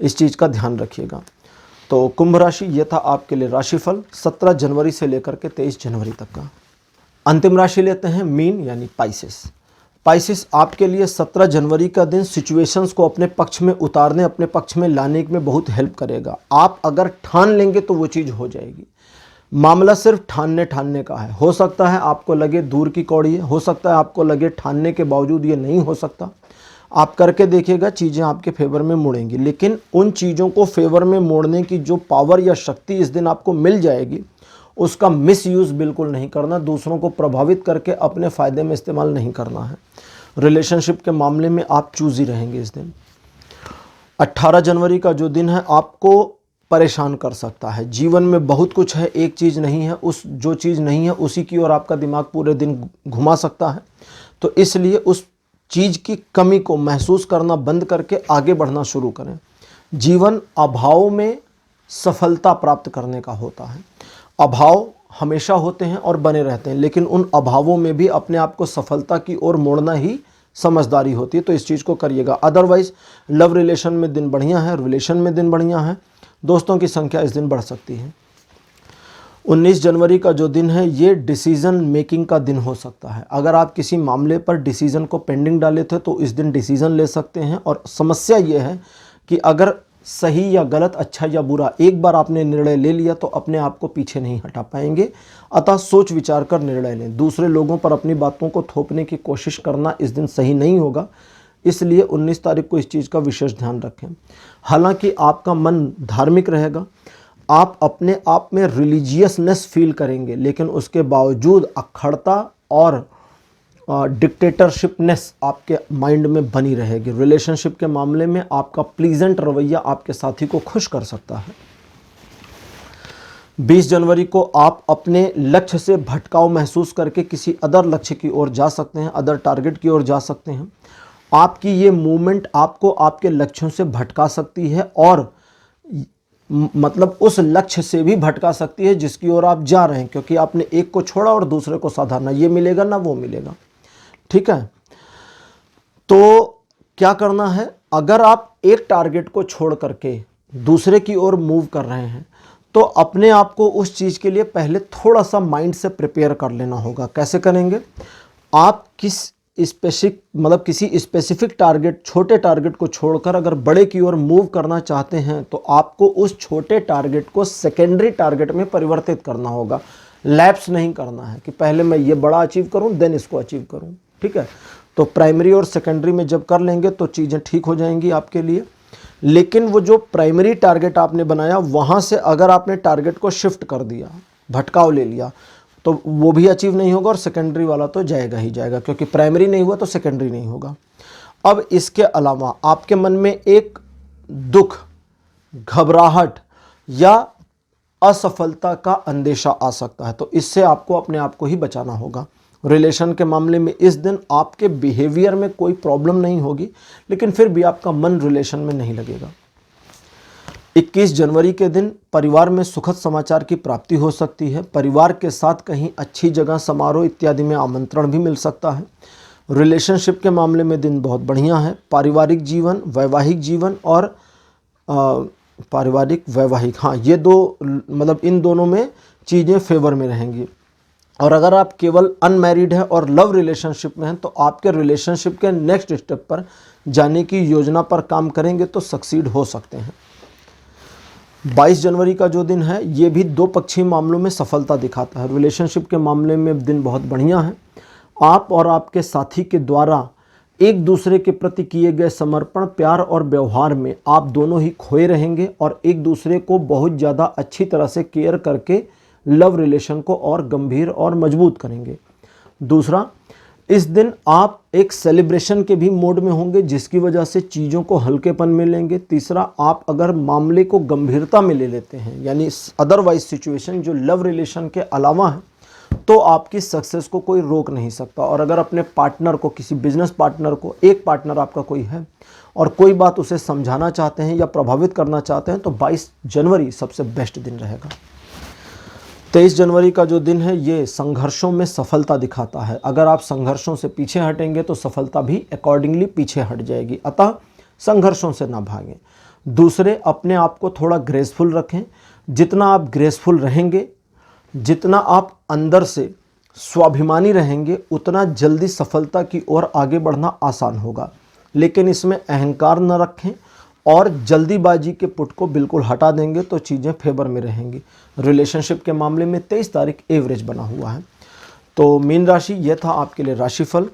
इस चीज़ का ध्यान रखिएगा। तो कुंभ राशि, ये था आपके लिए राशिफल 17 जनवरी से लेकर के 23 जनवरी तक का। अंतिम राशि लेते हैं मीन यानी पाइसेस। पाइसेस आपके लिए 17 जनवरी का दिन सिचुएशंस को अपने पक्ष में उतारने, अपने पक्ष में लाने में बहुत हेल्प करेगा। आप अगर ठान लेंगे तो वो चीज़ हो जाएगी। मामला सिर्फ ठानने का है। हो सकता है आपको लगे दूर की कौड़ी है, हो सकता है आपको लगे ठानने के बावजूद ये नहीं हो सकता। आप करके देखिएगा, चीज़ें आपके फेवर में मुड़ेंगी। लेकिन उन चीज़ों को फेवर में मोड़ने की जो पावर या शक्ति इस दिन आपको मिल जाएगी, उसका मिसयूज़ बिल्कुल नहीं करना, दूसरों को प्रभावित करके अपने फ़ायदे में इस्तेमाल नहीं करना है। रिलेशनशिप के मामले में आप चूज़ी रहेंगे इस दिन। 18 जनवरी का जो दिन है आपको परेशान कर सकता है। जीवन में बहुत कुछ है, एक चीज़ नहीं है, उस जो चीज़ नहीं है उसी की ओर आपका दिमाग पूरे दिन घुमा सकता है। तो इसलिए उस चीज़ की कमी को महसूस करना बंद करके आगे बढ़ना शुरू करें। जीवन अभाव में सफलता प्राप्त करने का होता है। अभाव हमेशा होते हैं और बने रहते हैं, लेकिन उन अभावों में भी अपने आप को सफलता की ओर मोड़ना ही समझदारी होती है। तो इस चीज़ को करिएगा। अदरवाइज लव रिलेशन में दिन बढ़िया है, रिलेशन में दिन बढ़िया है, दोस्तों की संख्या इस दिन बढ़ सकती है। 19 जनवरी का जो दिन है ये डिसीज़न मेकिंग का दिन हो सकता है। अगर आप किसी मामले पर डिसीज़न को पेंडिंग डाले थे तो इस दिन डिसीज़न ले सकते हैं। और समस्या ये है कि अगर सही या गलत, अच्छा या बुरा, एक बार आपने निर्णय ले लिया तो अपने आप को पीछे नहीं हटा पाएंगे। अतः सोच विचार कर निर्णय लें। दूसरे लोगों पर अपनी बातों को थोपने की कोशिश करना इस दिन सही नहीं होगा, इसलिए 19 तारीख को इस चीज़ का विशेष ध्यान रखें। हालांकि आपका मन धार्मिक रहेगा, आप अपने आप में रिलीजियसनेस फील करेंगे, लेकिन उसके बावजूद अखड़ता और डिक्टेटरशिपनेस आपके माइंड में बनी रहेगी। रिलेशनशिप के मामले में आपका प्लीजेंट रवैया आपके साथी को खुश कर सकता है। 20 जनवरी को आप अपने लक्ष्य से भटकाव महसूस करके किसी अदर लक्ष्य की ओर जा सकते हैं, अदर टारगेट की ओर जा सकते हैं। आपकी ये मूवमेंट आपको आपके लक्ष्यों से भटका सकती है और मतलब उस लक्ष्य से भी भटका सकती है जिसकी ओर आप जा रहे हैं, क्योंकि आपने एक को छोड़ा और दूसरे को साधा। ना ये मिलेगा ना वो मिलेगा, ठीक है। तो क्या करना है, अगर आप एक टारगेट को छोड़ करके दूसरे की ओर मूव कर रहे हैं तो अपने आप को उस चीज़ के लिए पहले थोड़ा सा माइंड से प्रिपेयर कर लेना होगा। कैसे करेंगे, आप किसी स्पेसिफिक टारगेट, छोटे टारगेट को छोड़कर अगर बड़े की ओर मूव करना चाहते हैं तो आपको उस छोटे टारगेट को सेकेंडरी टारगेट में परिवर्तित करना होगा। लैप्स नहीं करना है कि पहले मैं ये बड़ा अचीव करूं देन इसको अचीव करूं, ठीक है। तो प्राइमरी और सेकेंडरी में जब कर लेंगे तो चीज़ें ठीक हो जाएंगी आपके लिए। लेकिन वो जो प्राइमरी टारगेट आपने बनाया वहाँ से अगर आपने टारगेट को शिफ्ट कर दिया, भटकाव ले लिया, तो वो भी अचीव नहीं होगा और सेकेंडरी वाला तो जाएगा ही जाएगा, क्योंकि प्राइमरी नहीं हुआ तो सेकेंडरी नहीं होगा। अब इसके अलावा आपके मन में एक दुख, घबराहट या असफलता का अंदेशा आ सकता है, तो इससे आपको अपने आप को ही बचाना होगा। रिलेशन के मामले में इस दिन आपके बिहेवियर में कोई प्रॉब्लम नहीं होगी, लेकिन फिर भी आपका मन रिलेशन में नहीं लगेगा। 21 जनवरी के दिन परिवार में सुखद समाचार की प्राप्ति हो सकती है। परिवार के साथ कहीं अच्छी जगह, समारोह इत्यादि में आमंत्रण भी मिल सकता है। रिलेशनशिप के मामले में दिन बहुत बढ़िया है। पारिवारिक जीवन, वैवाहिक जीवन और ये दो इन दोनों में चीज़ें फेवर में रहेंगी। और अगर आप केवल अनमैरिड हैं और लव रिलेशनशिप में हैं तो आपके रिलेशनशिप के नेक्स्ट स्टेप पर जाने की योजना पर काम करेंगे तो सक्सीड हो सकते हैं। 22 जनवरी का जो दिन है ये भी दो पक्षीय मामलों में सफलता दिखाता है। रिलेशनशिप के मामले में दिन बहुत बढ़िया है। आप और आपके साथी के द्वारा एक दूसरे के प्रति किए गए समर्पण, प्यार और व्यवहार में आप दोनों ही खोए रहेंगे और एक दूसरे को बहुत ज़्यादा अच्छी तरह से केयर करके लव रिलेशन को और गंभीर और मजबूत करेंगे। दूसरा, इस दिन आप एक सेलिब्रेशन के भी मोड में होंगे जिसकी वजह से चीज़ों को हल्केपन में लेंगे। तीसरा, आप अगर मामले को गंभीरता में ले लेते हैं, यानी अदरवाइज सिचुएशन जो लव रिलेशन के अलावा है, तो आपकी सक्सेस को कोई रोक नहीं सकता। और अगर अपने पार्टनर को, किसी बिजनेस पार्टनर को, एक पार्टनर आपका कोई है और कोई बात उसे समझाना चाहते हैं या प्रभावित करना चाहते हैं तो 22 जनवरी सबसे बेस्ट दिन रहेगा। 23 जनवरी का जो दिन है ये संघर्षों में सफलता दिखाता है। अगर आप संघर्षों से पीछे हटेंगे तो सफलता भी अकॉर्डिंगली पीछे हट जाएगी, अतः संघर्षों से ना भागें। दूसरे, अपने आप को थोड़ा ग्रेसफुल रखें। जितना आप ग्रेसफुल रहेंगे, जितना आप अंदर से स्वाभिमानी रहेंगे, उतना जल्दी सफलता की ओर आगे बढ़ना आसान होगा। लेकिन इसमें अहंकार न रखें और जल्दीबाजी के पुट को बिल्कुल हटा देंगे तो चीज़ें फेवर में रहेंगी। रिलेशनशिप के मामले में 23 तारीख एवरेज बना हुआ है। तो मीन राशि, यह था आपके लिए राशिफल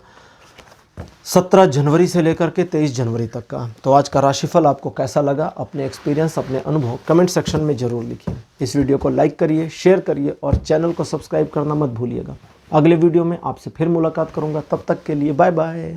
17 जनवरी से लेकर के 23 जनवरी तक का। तो आज का राशिफल आपको कैसा लगा, अपने एक्सपीरियंस, अपने अनुभव कमेंट सेक्शन में ज़रूर लिखिए। इस वीडियो को लाइक करिए, शेयर करिए और चैनल को सब्सक्राइब करना मत भूलिएगा। अगले वीडियो में आपसे फिर मुलाकात करूँगा, तब तक के लिए बाय बाय।